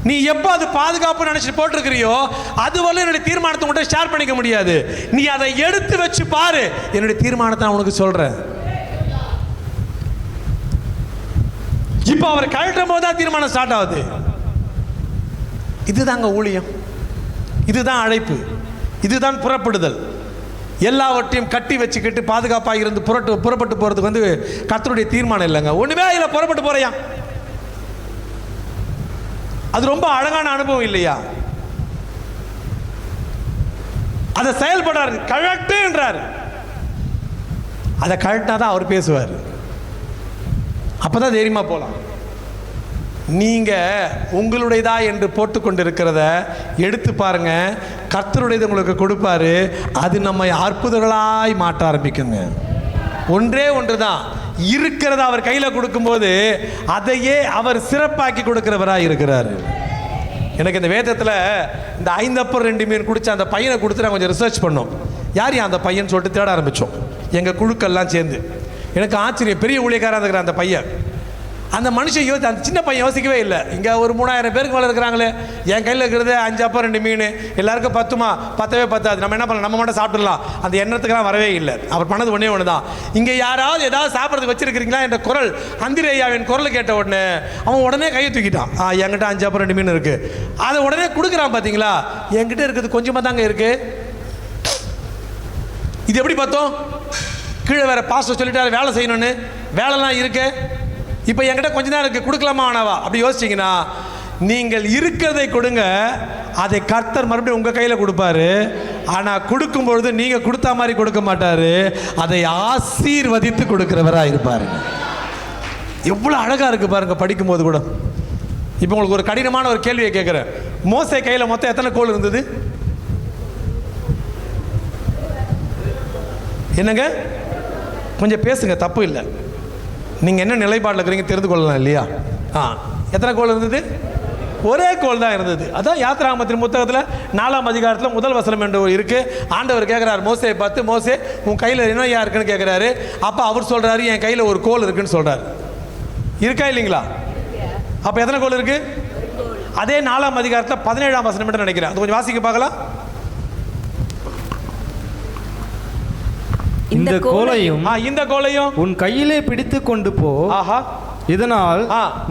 Speaker 1: நீ எப்போ அது பாதுகாப்பு நினைச்சிட்டு போட்டிருக்கிறியோ அதுவரை என்னுடைய தீர்மானத்தை உன்கிட்ட ஷேர் பண்ணிக்க முடியாது. நீ அதை எடுத்து வச்சு பாரு, என்னுடைய தீர்மானத்தை நான் உனக்கு சொல்றேன். இப்போ அவர் கழட்டும் போது தான் தீர்மானம் ஸ்டார்ட் ஆகுது. இதுதாங்க ஊழியம், இதுதான் அழைப்பு, இதுதான் புறப்படுதல். எல்லாவற்றையும் கட்டி வச்சுக்கிட்டு பாதுகாப்பாக இருந்து புறப்பட்டு போறதுக்கு கர்த்தருடைய தீர்மானம் இல்லைங்க. ஒண்ணுமே இல்லை, புறப்பட்டு போறியா? அது ரொம்ப அழகான அனுபவம் இல்லையா? அதை செயல்படுறாரு, கழட்டு என்றார். அதை கழட்டினாதான் அவர் பேசுவார், அப்பதான் தைரியமா போலாம். நீங்க உங்களுடையதா என்று போட்டுக்கொண்டிருக்கிறத எடுத்து பாருங்க, கர்த்தருடையது உங்களுக்கு கொடுப்பாரு. அது நம்மை அற்புதங்களாய் மாற்ற ஆரம்பிக்குங்க. ஒன்றே ஒன்றுதான், இருக்கிறத அவர் கையில கொடுக்கும்போது அதையே அவர் சிறப்பாக்கி கொடுக்கிறவராய் இருக்கிறாரு. எனக்கு இந்த வேதத்துல இந்த 5 அப்பம் 2 மீன் குடிச்ச அந்த பையனை கொடுத்து நான் கொஞ்சம் ரிசர்ச் பண்ணோம். யார் அந்த பையன் சொல்லிட்டு தேட ஆரம்பிச்சோம் எங்க குழுக்கெல்லாம் சேர்ந்து. எனக்கு ஆச்சரியம், பெரிய ஊழியக்காரா இருக்கிற அந்த பையன், அந்த மனுஷன் அந்த சின்ன பையன் யோசிக்கவே இல்லை. இங்கே ஒரு 3000 பேருக்கு மேலே இருக்கிறாங்களே, என் கையில் இருக்கிறது 5 அப்பம் 2 மீன், எல்லாருக்கும் பத்துமா? பத்தவே பத்தாது, நம்ம என்ன பண்ணலாம், நம்ம மட்டும் சாப்பிடலாம், அந்த எண்ணத்துக்கெல்லாம் வரவே இல்லை. அவர் பண்ணது ஒன்றே ஒன்று தான். இங்கே யாராவது ஏதாவது சாப்பிட்றதுக்கு வச்சிருக்கிறீங்களா என்ற குரல், அந்திரேயாவின் குரல் கேட்ட உடனே அவன் உடனே கையை தூக்கிட்டான். என்கிட்ட 5 அப்பம் 2 மீன் இருக்கு, அதை உடனே கொடுக்குறான். பார்த்தீங்களா, என்கிட்ட இருக்கிறது கொஞ்சமாக தாங்க இருக்கு. இது எப்படி பார்த்தோம்? கீழே வேற பாஸ்டர் சொல்லிட்டாரு வேலை செய்யணும்னு, வேலைலாம் இருக்கு, இப்போ என்கிட்ட கொஞ்ச நேரம் இருக்கு, கொடுக்கலாமா ஆனாவா? அப்படி யோசிச்சிங்கன்னா, நீங்கள் இருக்கிறதை கொடுங்க, அதை கர்த்தர் மறுபடியும் உங்கள் கையில் கொடுப்பாரு. ஆனால் கொடுக்கும் பொழுது நீங்கள் கொடுத்தா மாதிரி கொடுக்க மாட்டார், அதை ஆசீர்வதித்து கொடுக்கிறவராக இருப்பார். எவ்வளோ அழகாக இருக்குது பாருங்க படிக்கும்போது கூட. இப்போ உங்களுக்கு ஒரு கடினமான ஒரு கேள்வியை கேட்குறேன். மோசே கையில் மொத்தம் எத்தனை கோல் இருந்தது? என்னங்க, கொஞ்சம் பேசுங்க, தப்பு இல்லை. நீங்கள் என்ன நிலைப்பாட்டில் இருக்கிறீங்க தெரிந்து கொள்ளலாம் இல்லையா? எத்தனை கோல் இருந்தது? ஒரே கோல் தான் இருந்தது. அதான் யாத்திராகமத்தின் புத்தகத்தில் 4ஆம் அதிகாரத்தில் முதல் வசனம் என்று இருக்கு. ஆண்டவர் கேட்குறாரு மோசே பார்த்து, மோசே உன் கையில் என்ன இருக்குன்னு கேட்குறாரு. அப்போ அவர் சொல்கிறாரு, என் கையில் ஒரு கோல் இருக்குன்னு சொல்கிறார். இருக்கா இல்லைங்களா? அப்போ எத்தனை கோல் இருக்கு? அதே 4ஆம் அதிகாரத்தில் 17ஆம் வசனம் என்று நினைக்கிறேன். அது கொஞ்சம் வாசிக்க பார்க்கலாம்.
Speaker 4: இந்த கோலையும்
Speaker 1: உன் கையிலே
Speaker 4: பிடித்து கொண்டு போ.
Speaker 1: ஆஹா,
Speaker 4: இதனால்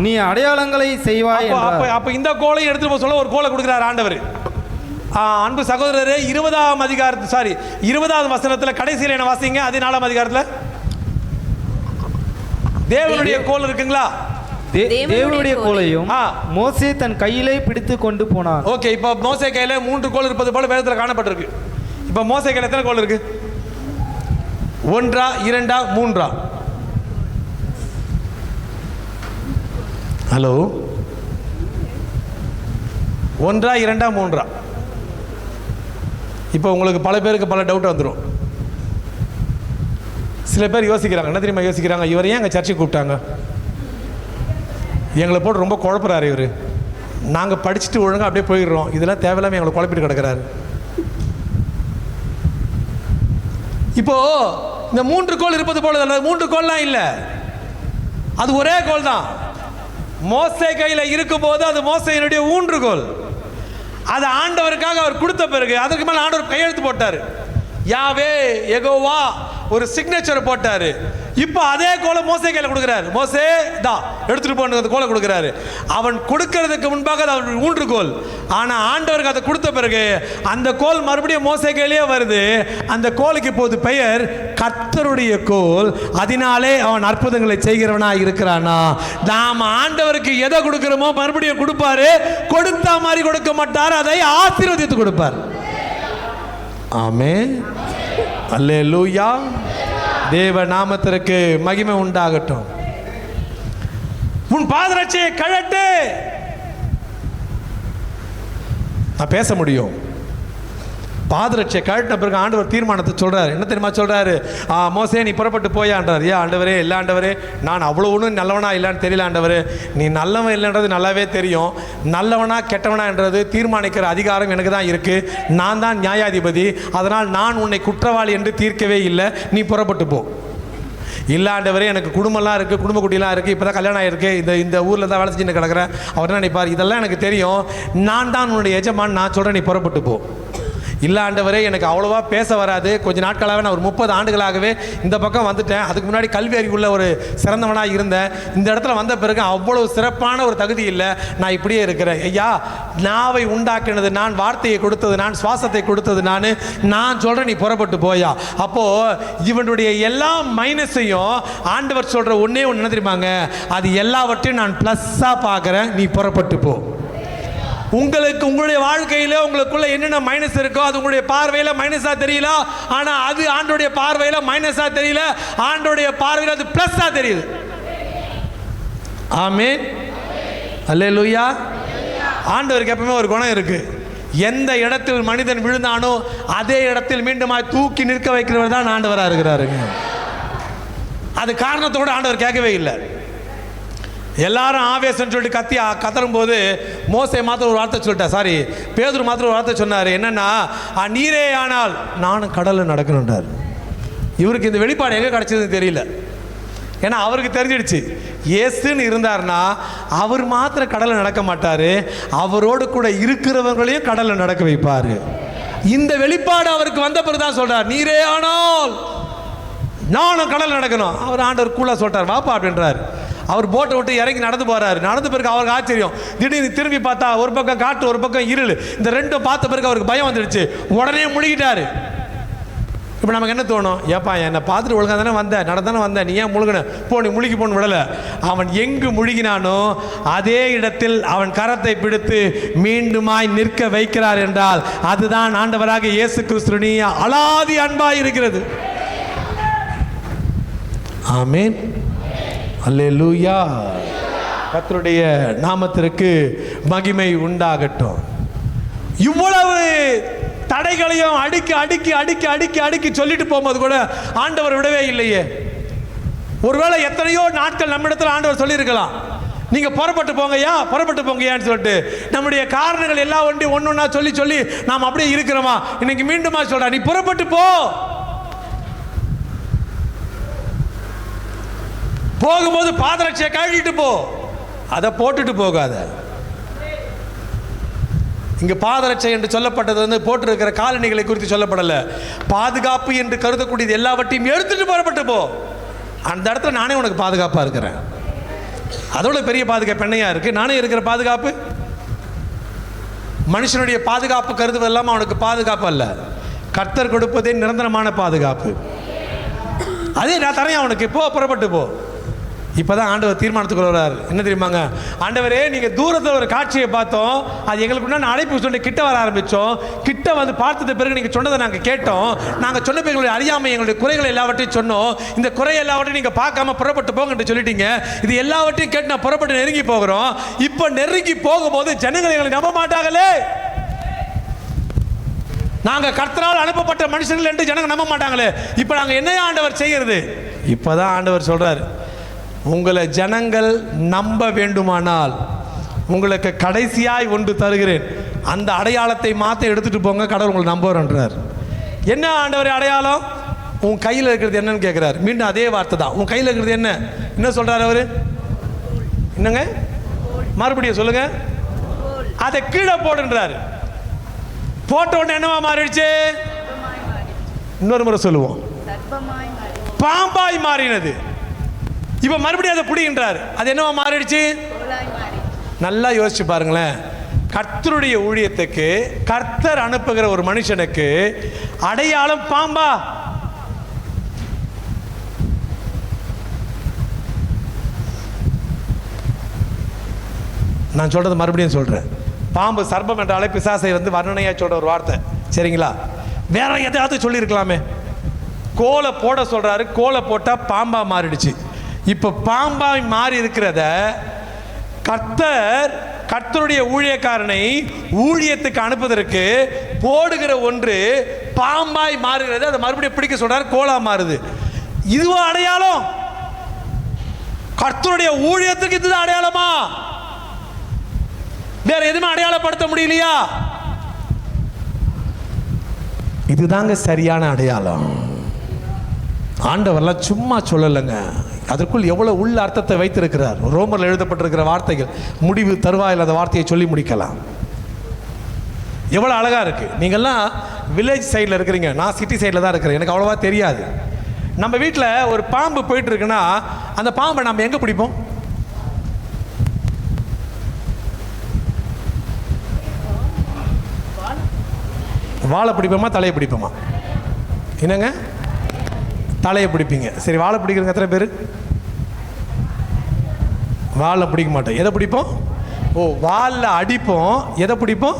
Speaker 4: நீ அடையாளங்களை செய்வாய்.
Speaker 1: அப்ப இந்த கோலையும் எடுத்து போக சொல்ல ஒரு கோலை கொடுக்கிறார் ஆண்டவர். அன்பு சகோதரரே, 20வது வசனத்தில் கடைசியில் என்ன வாசிங்க? அதே 4ஆம் அதிகாரத்தில் தேவனுடைய கோல் இருக்குங்களா?
Speaker 4: தேவனுடைய கோலையும் மோசே தன் கையிலே பிடித்து கொண்டு போனான்.
Speaker 1: ஓகே, இப்போ மோசே கையில 3 கோல் இருப்பது போல வேதத்தில் காணப்பட்டிருக்கு. இப்போ மோசே கையில எத்தனை கோல் இருக்கு?
Speaker 2: ஒன்றா, இரண்டா, மூன்றா? ஹலோ, ஒன்றா, இரண்டா, மூன்றா? இப்போ உங்களுக்கு பல பேருக்கு பல டவுட் வந்துடும். சில பேர் யோசிக்கிறாங்க, என்ன தெரியுமா யோசிக்கிறாங்க? இவர் ஏன் எங்கள் சர்ச்சைக்கு கூப்பிட்டாங்க? எங்களை போட்டு ரொம்ப குழப்பறாரு இவர். நாங்கள் படிச்சுட்டு ஒழுங்காக அப்படியே போயிடுறோம், இதெல்லாம் தேவையில்லாமல் எங்களை குழப்பிட்டு கிடக்கிறாரு. இப்போ இந்த 3 கோல் இருப்பது போல 3 கோல்லாம் இல்லை, அது ஒரே கோல் தான். மோசே கையில் இருக்கும் போது அது மோசேயினுடைய ஊன்றுகோல். அது ஆண்டவருக்காக அவர் கொடுத்த பிறகு அதற்கு மேலே ஆண்டவர் கையெழுத்து போட்டார். யாவே யெகோவா ஒரு சிக்னேச்சர் போட்டார். இப்போ அதே கோலை மோசே கையில் கொடுக்குறாரு. மோசே தான் எடுத்துட்டு போன அந்த கோலை கொடுக்குறாரு. அவன் கொடுக்கறதுக்கு முன்பாக அது அவன் ஊன்றுகோல். ஆனால் ஆண்டவருக்கு அதை கொடுத்த பிறகு அந்த கோல் மறுபடியும் மோசே கையிலேயே வருது. அந்த கோலுக்கு இப்போது பெயர் கர்த்தருடைய கோல். அதனாலே அவன் அற்புதங்களை செய்கிறவனாக இருக்கிறானா? நாம் ஆண்டவருக்கு எதை கொடுக்கிறோமோ மறுபடியும் கொடுப்பாரு. கொடுத்த மாதிரி கொடுக்க மாட்டார், அதை ஆசீர்வதித்து கொடுப்பார். ஆமென், அல்லேலூயா. தேவ நாமத்திற்கு மகிமை உண்டாகட்டும். உன் பாதரட்சையை கழட்டு. நான் பேச முடியும். பாதரட்சை கழட்டின பிறகு ஆண்டவர் தீர்மானத்தை சொல்றாரு. என்ன தெரியுமா சொல்றாரு? மோசே நீ புறப்பட்டு போயான்றார். ஏன் ஆண்டவரே? இல்லை ஆண்டவரே, நான் அவ்வளோ ஒன்றும் நல்லவனா இல்லைன்னு தெரியல ஆண்டவரே. நீ நல்லவன் இல்லைன்றது நல்லாவே தெரியும். நல்லவனா கெட்டவனா என்றது தீர்மானிக்கிற அதிகாரம் எனக்கு தான் இருக்கு. நான் தான் நியாயாதிபதி. அதனால் நான் உன்னை குற்றவாளி என்று தீர்க்கவே இல்லை. நீ புறப்பட்டு போ. இல்லை ஆண்டவரே, எனக்கு குடும்பம்லாம் இருக்குது, குடும்ப குட்டிலாம் இருக்குது, இப்போ தான் கல்யாணம் ஆகிருக்கு, இந்த ஊரில் தான் வேலை செஞ்சுட்டு கிடக்கிறேன். அவர் என்ன நினைப்பார்? இதெல்லாம் எனக்கு தெரியும், நான் தான் உன்னுடைய எஜமான், நான் சொல்கிறேன், நீ புறப்பட்டு போ. இல்லை ஆண்டவரே, எனக்கு அவ்வளோவா பேச வராது, கொஞ்ச நாட்களாகவே நான் ஒரு 30 ஆண்டுகளாகவே இந்த பக்கம் வந்துட்டேன். அதுக்கு முன்னாடி கல்வி அறிவுள்ள ஒரு சிறந்தவனாக இருந்தேன். இந்த இடத்துல வந்த பிறகு அவ்வளவு சிறப்பான ஒரு தகுதி இல்லை, நான் இப்படியே இருக்கிறேன். ஐயா, நாவை உண்டாக்கினது நான், வார்த்தையை கொடுத்தது நான், சுவாசத்தை கொடுத்தது நான் சொல்கிறேன், நீ புறப்பட்டு போயா. அப்போது இவனுடைய எல்லா மைனஸையும் ஆண்டவர் சொல்கிற ஒன்றே ஒன்று என்ன தெரியுமாங்க? அது எல்லாவற்றையும் நான் ப்ளஸ்ஸாக பார்க்குறேன், நீ புறப்பட்டு போ. உங்களுக்கு உங்களுடைய வாழ்க்கையில் உங்களுக்குள்ள என்னென்ன மைனஸ் இருக்கோ அது உங்களுடைய பார்வையில் மைனஸாக தெரியல, ஆனால் அது ஆண்டோடைய பார்வையில் மைனஸாக தெரியல, ஆண்டோடைய பார்வையில் அது ப்ளஸ்ஸாக தெரியுது. ஆமென், அல்லேலூயா. ஆண்டவருக்கு எப்பவுமே ஒரு குணம் இருக்கு. எந்த இடத்தில் மனிதன் விழுந்தானோ அதே இடத்தில் மீண்டும் தூக்கி நிற்க வைக்கிறவர் தான் ஆண்டவராக இருக்கிறாருங்க. அது காரணத்தோடு ஆண்டவர் கேட்கவே இல்லை. எல்லாரும் ஆவேசம் சொல்லிட்டு கத்தரும் போது மோசே மாத்திரம் ஒரு வார்த்தை சொல்லிட்டா, சாரி பேதுரு மாத்திரம் ஒரு வார்த்தை சொன்னார். என்னன்னா, நீரே ஆனால் நானும் கடலில் நடக்கணுன்றார். இவருக்கு இந்த வெளிப்பாடு எங்கே கிடைச்சதுன்னு தெரியல. ஏன்னா அவருக்கு தெரிஞ்சிடுச்சு, இயேசுன்னு இருந்தார்னா அவர் மாத்திரம் கடலில் நடக்க மாட்டார், அவரோடு கூட இருக்கிறவங்களையும் கடலில் நடக்க வைப்பார். இந்த வெளிப்பாடு அவருக்கு வந்த பிறகு தான் சொல்றார், நீரே ஆனால் நானும் கடல் நடக்கணும். அவர் ஆண்டவர் கூலா சொல்றார், வாப்பா அப்படின்றார். அவர் போட்டை விட்டு இறங்கி நடந்து போறாரு. நடந்த பிறகு அவருக்கு ஆச்சரியம். திடீர்னு திரும்பி பார்த்தா ஒரு பக்கம் காட்டு, ஒரு பக்கம் இருள். இந்த ரெண்டும் பார்த்த பிறகு அவருக்கு பயம் வந்துடுச்சு. உடனே முழுகிட்டாரு. இப்போ நமக்கு என்ன தோணும்? ஏப்பா, என்னை பார்த்துட்டு ஒழுங்காக தானே வந்தேன், நடந்தானே வந்தேன், நீ ஏன் முழுகின? போ, நீ முழுகி போன்னு விடலை. அவன் எங்கு முழுகினானோ அதே இடத்தில் அவன் கரத்தை பிடித்து மீண்டுமாய் நிற்க வைக்கிறார் என்றால் அதுதான் ஆண்டவராக இயேசு கிறிஸ்துவின் அலாதி அன்பாய் இருக்கிறது. ஆமென், அல்லேலூயா. கர்த்தருடைய நாமத்திற்கு மகிமை உண்டாகட்டும். இவ்வளவு தடைகளையும் அடுக்கி சொல்லிட்டு போகும்போது கூட ஆண்டவர் விடவே இல்லையே. ஒருவேளை எத்தனையோ நாட்கள் நம்மிடத்தில் ஆண்டவர் சொல்லியிருக்கலாம், நீங்க புறப்பட்டு போங்கயான்னு சொல்லிட்டு. நம்முடைய காரணங்கள் எல்லாம் ஒன்றா சொல்லி நாம் அப்படியே இருக்கிறோமா? இன்னைக்கு மீண்டுமா சொல்றா, நீ புறப்பட்டு போ. போகும்போது பாதரட்சையை கழட்டிட்டு போ, அதை போட்டுட்டு போகாத. இங்க பாதரட்சை என்று சொல்லப்பட்டது போட்டிருக்கிற காலணிகளை குறித்து சொல்லப்படல. பாதுகாப்பு என்று கருதக்கூடியது எல்லாவற்றையும் எடுத்துட்டு புறப்பட்டு போ. அந்த இடத்துல நானே உனக்கு பாதுகாப்பா இருக்கிறேன். அதோட பெரிய பாதுகாப்பு என்னையா இருக்கு? நானே இருக்கிற பாதுகாப்பு. மனுஷனுடைய பாதுகாப்பு கருதுவது இல்லாமல் அவனுக்கு பாதுகாப்பு அல்ல. கர்த்தர் கொடுப்பதே நிரந்தரமான பாதுகாப்பு. அதே நான் தரேன் அவனுக்கு. போ, புறப்பட்டு போ.
Speaker 1: இப்போதான் ஆண்டவர் தீர்மானத்துக்கு வர்றாரு. என்ன தெரியுமாங்க, ஆண்டவரே நீங்கள் தூரத்தில் ஒரு காட்சியை பார்த்தோம், அது எங்களுக்கு முன்னாடி அழைப்பு சொல்லி கிட்ட வர ஆரம்பித்தோம். கிட்ட வந்து பார்த்தது பிறகு நீங்கள் சொன்னதை நாங்கள் கேட்டோம். நாங்கள் சொன்ன எங்களுடைய அறியாமை, எங்களுடைய குறைகள் எல்லாவற்றையும் சொன்னோம். இந்த குறை எல்லாவற்றையும் நீங்கள் பார்க்காம புறப்பட்டு போங்கன்னு சொல்லிட்டீங்க. இது எல்லாவற்றையும் கேட்டு நான் புறப்பட்டு நெருங்கி போகிறோம். இப்போ நெருங்கி போகும்போது ஜனங்கள் எங்களை நம்ப மாட்டாங்களே. நாங்கள் கர்த்தரால் அனுப்பப்பட்ட மனுஷர்கள் என்று ஜனங்க நம்ப மாட்டாங்களே. இப்போ நாங்கள் என்ன ஆண்டவர் செய்கிறது? இப்போதான் ஆண்டவர் சொல்றாரு, உங்களை ஜனங்கள் நம்ப வேண்டுமானால் உங்களுக்கு கடைசியாய் ஒன்று தருகிறேன், அந்த அடையாளத்தை மாற்ற எடுத்துட்டு போங்க, கடவுள் உங்களை நம்புறன்றார். என்ன ஆண்டவர் அடையாளம்? உன் கையில் இருக்கிறது என்னன்னு கேட்கிறார். மீண்டும் அதே வார்த்தை தான், உன் கையில் இருக்கிறது என்ன? என்ன சொல்றாரு அவரு? என்னங்க, மறுபடியும் சொல்லுங்க. அதை கீழே போடுன்றாரு. போட்ட உடனே என்னவா மாறிடுச்சு? இன்னொரு முறை சொல்லுவோம், பாம்பாய் மாறினது. இப்ப மறுபடியும் அதை புடிகின்றார். அது என்னவா மாறிடுச்சு? நல்லா யோசிச்சு பாருங்களேன். கர்த்தருடைய ஊழியத்துக்கு கர்த்தர் அனுப்புகிற ஒரு மனுஷனுக்கு அடையாளம் பாம்பா? நான் சொல்றது மறுபடியும் சொல்றேன். பாம்பு சர்ப்பம் என்றாலே பிசாசை வந்து வர்ணனையா சொல்ற ஒரு வார்த்தை, சரிங்களா? வேற எதையாவது சொல்லியிருக்கலாமே. கோலை போட சொல்றாரு, கோலை போட்டா பாம்பா மாறிடுச்சு. இப்போ பாம்பாய் மாறி இருக்கிறத கர்த்தருடைய ஊழியக்காரனை ஊழியத்துக்கு அனுப்புவதற்கு போடுகிற ஒன்று பாம்பாய் மாறுகிறது. அதை மறுபடியும் பிடிக்க சொல்றாரு, கோலா மாறுது. இதுவும் அடையாளம்? கர்த்தருடைய ஊழியத்துக்கு இதுதான் அடையாளமா? வேற எதுவுமே அடையாளப்படுத்த முடியலையா? இதுதாங்க சரியான அடையாளம். ஆண்டவர்லாம் சும்மா சொல்லலைங்க, அதற்குள் எவ்வளவு உள்ள அர்த்தத்தை வைத்திருக்கிறார். ரோமரில் எழுதப்பட்டிருக்கிற வார்த்தைகள் முடிவு தருவாயில் அந்த வார்த்தையை சொல்லி முடிக்கலாம். எவ்வளோ அழகா இருக்கு. நீங்கள்லாம் வில்லேஜ் சைடில் இருக்கிறீங்க, நான் சிட்டி சைடில் தான் இருக்கிறேன். எனக்கு அவ்வளோவா தெரியாது. நம்ம வீட்டில் ஒரு பாம்பு போயிட்டு இருக்குன்னா அந்த பாம்பை நம்ம எங்கே பிடிப்போம்? வாழை பிடிப்போமா, தலையை பிடிப்போமா? என்னங்க, தலையை பிடிப்பீங்க. சரி, வாழை பிடிக்கிறவங்க எத்தனை பேர்? வாழை பிடிக்க மாட்டோம். எதை பிடிப்போம்? ஓ, வாலில் அடிப்போம். எதை பிடிப்போம்?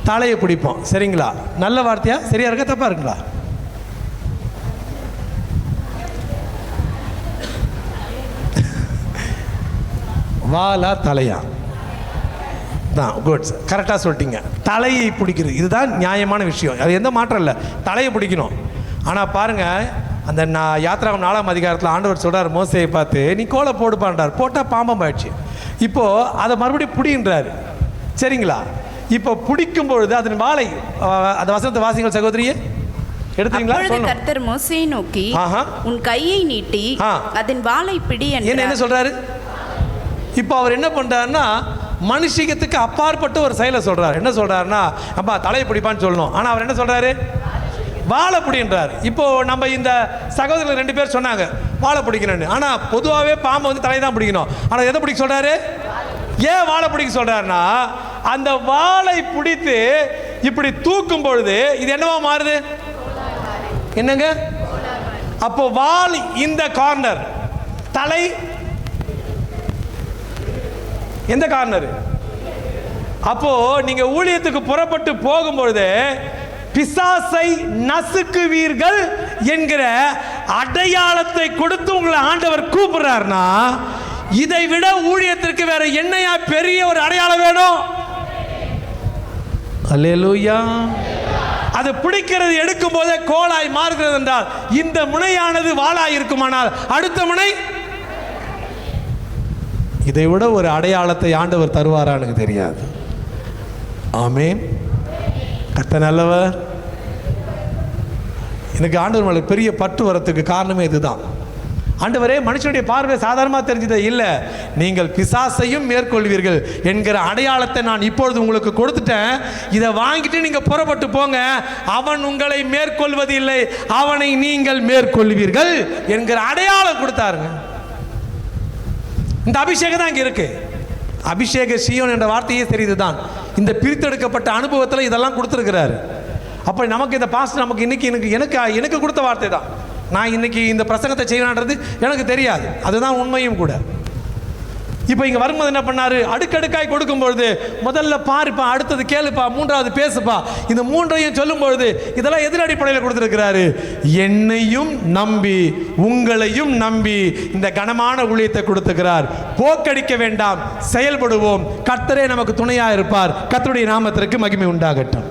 Speaker 1: தலையை பிடிப்போம். சரிங்களா? நல்ல வார்த்தையா? சரியா இருக்கா, தப்பா இருக்குங்களா? வாலா தலையா? தான், குட், கரெக்டாக சொல்லிட்டீங்க. தலையை பிடிக்கிறது இதுதான் நியாயமான விஷயம். அது எந்த மாற்றம் இல்லை, தலையை பிடிக்கணும். ஆனால் பாருங்கள், அந்த யாத்ராகம் 4ஆம் அதிகாரத்தில் ஆண்டவர் சொல்கிறார் மோசேயை பார்த்து, நீ கோலை போடுப்பான்றார். போட்டால் பாம்பம் ஆயிடுச்சு. இப்போது அதை மறுபடியும் பிடின்றாரு. சரிங்களா? இப்போ பிடிக்கும் பொழுது அதன் வாளை, அந்த வசனத்தை வாசிங்கள் சகோதரியே, எடுத்தீங்களா?
Speaker 3: கர்த்தர் மோசேயை நோக்கி, உன் கையை நீட்டி அதன் வாளை பிடி என்றார்.
Speaker 1: என்ன சொல்றாரு? இப்போ அவர் என்ன பண்றாருன்னா மனுஷிகத்துக்கு அப்பாற்பட்ட ஒரு செயலை சொல்றாரு. என்ன சொல்றாருன்னா, அப்பா தலையை பிடிப்பான்னு சொல்லணும். ஆனால் அவர் என்ன சொல்றாரு? வாழை பிடின்றார். இப்போ நம்ம இந்த சகோதரர்கள் 2 பேர் சொன்னாங்க வாழை பிடிக்கணும்னு. ஆனால் பொதுவாகவே பாம்பு வந்து தலையை தான் பிடிக்கணும். ஆனால் எதை பிடிக்க சொல்றாரு? ஏன் வாழை பிடிக்க சொல்றாருன்னா, அந்த வாளை பிடித்து இப்படி தூக்கும் பொழுது இது என்னவா மாறுது? என்னங்க? அப்போ வால் இந்த கார்னர், தலை எந்த கார்னர்? அப்போ நீங்க ஊழியத்துக்கு புறப்பட்டு போகும்பொழுது பிசாசை நசுக்குவீர்கள் என்கிற அடையாளத்தை கொடுத்து உங்களை ஆண்டவர் கூப்பிடுறாருன்னா, இதை விட ஊழியத்திற்கு வேற என்னையா பெரிய ஒரு அடையாளம் வேணும்? அல்லேலூயா. அது பிடிக்கிறது எடுக்கும் போதே கோலாய் மாறுகிறது என்றால், இந்த முனையானது வாளாய் இருக்குமானால் அடுத்த முனை, இதை விட ஒரு அடையாளத்தை ஆண்டவர் தருவாரா எனக்கு தெரியாது. ஆமென். கர்த்தர் நல்லவர். எனக்கு ஆண்டவர் மேல பெரிய பற்று வரத்துக்கு காரணமே இதுதான். ஆண்டவரே, மனுஷனுடைய பார்வை சாதாரணமாக தெரிஞ்சதே இல்லை, நீங்கள் பிசாசையும் மேற்கொள்வீர்கள் என்கிற அடையாளத்தை நான் இப்பொழுது உங்களுக்கு கொடுத்துட்டேன். இதை வாங்கிட்டு நீங்கள் புறப்பட்டு போங்க. அவன் உங்களை மேற்கொள்வது இல்லை, அவனை நீங்கள் மேற்கொள்வீர்கள் என்கிற அடையாளம் கொடுத்தாருங்க. இந்த அபிஷேகம் தான் இங்கே இருக்கு. அபிஷேக சீயோன் என்ற வார்த்தையே தெரியுது தான். இந்த பிரித்தெடுக்கப்பட்ட அனுபவத்தில் இதெல்லாம் கொடுத்துருக்கிறாரு. அப்போ நமக்கு இந்த பாஸ்ட் நமக்கு இன்னைக்கு எனக்கு கொடுத்த வார்த்தை தான். நான் இன்னைக்கு இந்த பிரசங்கத்தை செய்வேன்றது எனக்கு தெரியாது, அதுதான் உண்மையும் கூட. இப்போ இங்கே வரும்போது என்ன பண்ணாரு, அடுக்கடுக்காய் கொடுக்கும்பொழுது முதல்ல பாருப்பா, அடுத்தது கேளுப்பா, மூன்றாவது பேசுப்பா, இந்த மூன்றையும் சொல்லும் பொழுது இதெல்லாம் எதிர் அடிப்படையில் கொடுத்துருக்கிறாரு. என்னையும் நம்பி உங்களையும் நம்பி இந்த கனமான ஊழியத்தை கொடுத்துக்கிறார். போக்கடிக்க வேண்டாம், செயல்படுவோம். கர்த்தரே நமக்கு துணையாக இருப்பார். கர்த்தருடைய நாமத்திற்கு மகிமை உண்டாகட்டும்.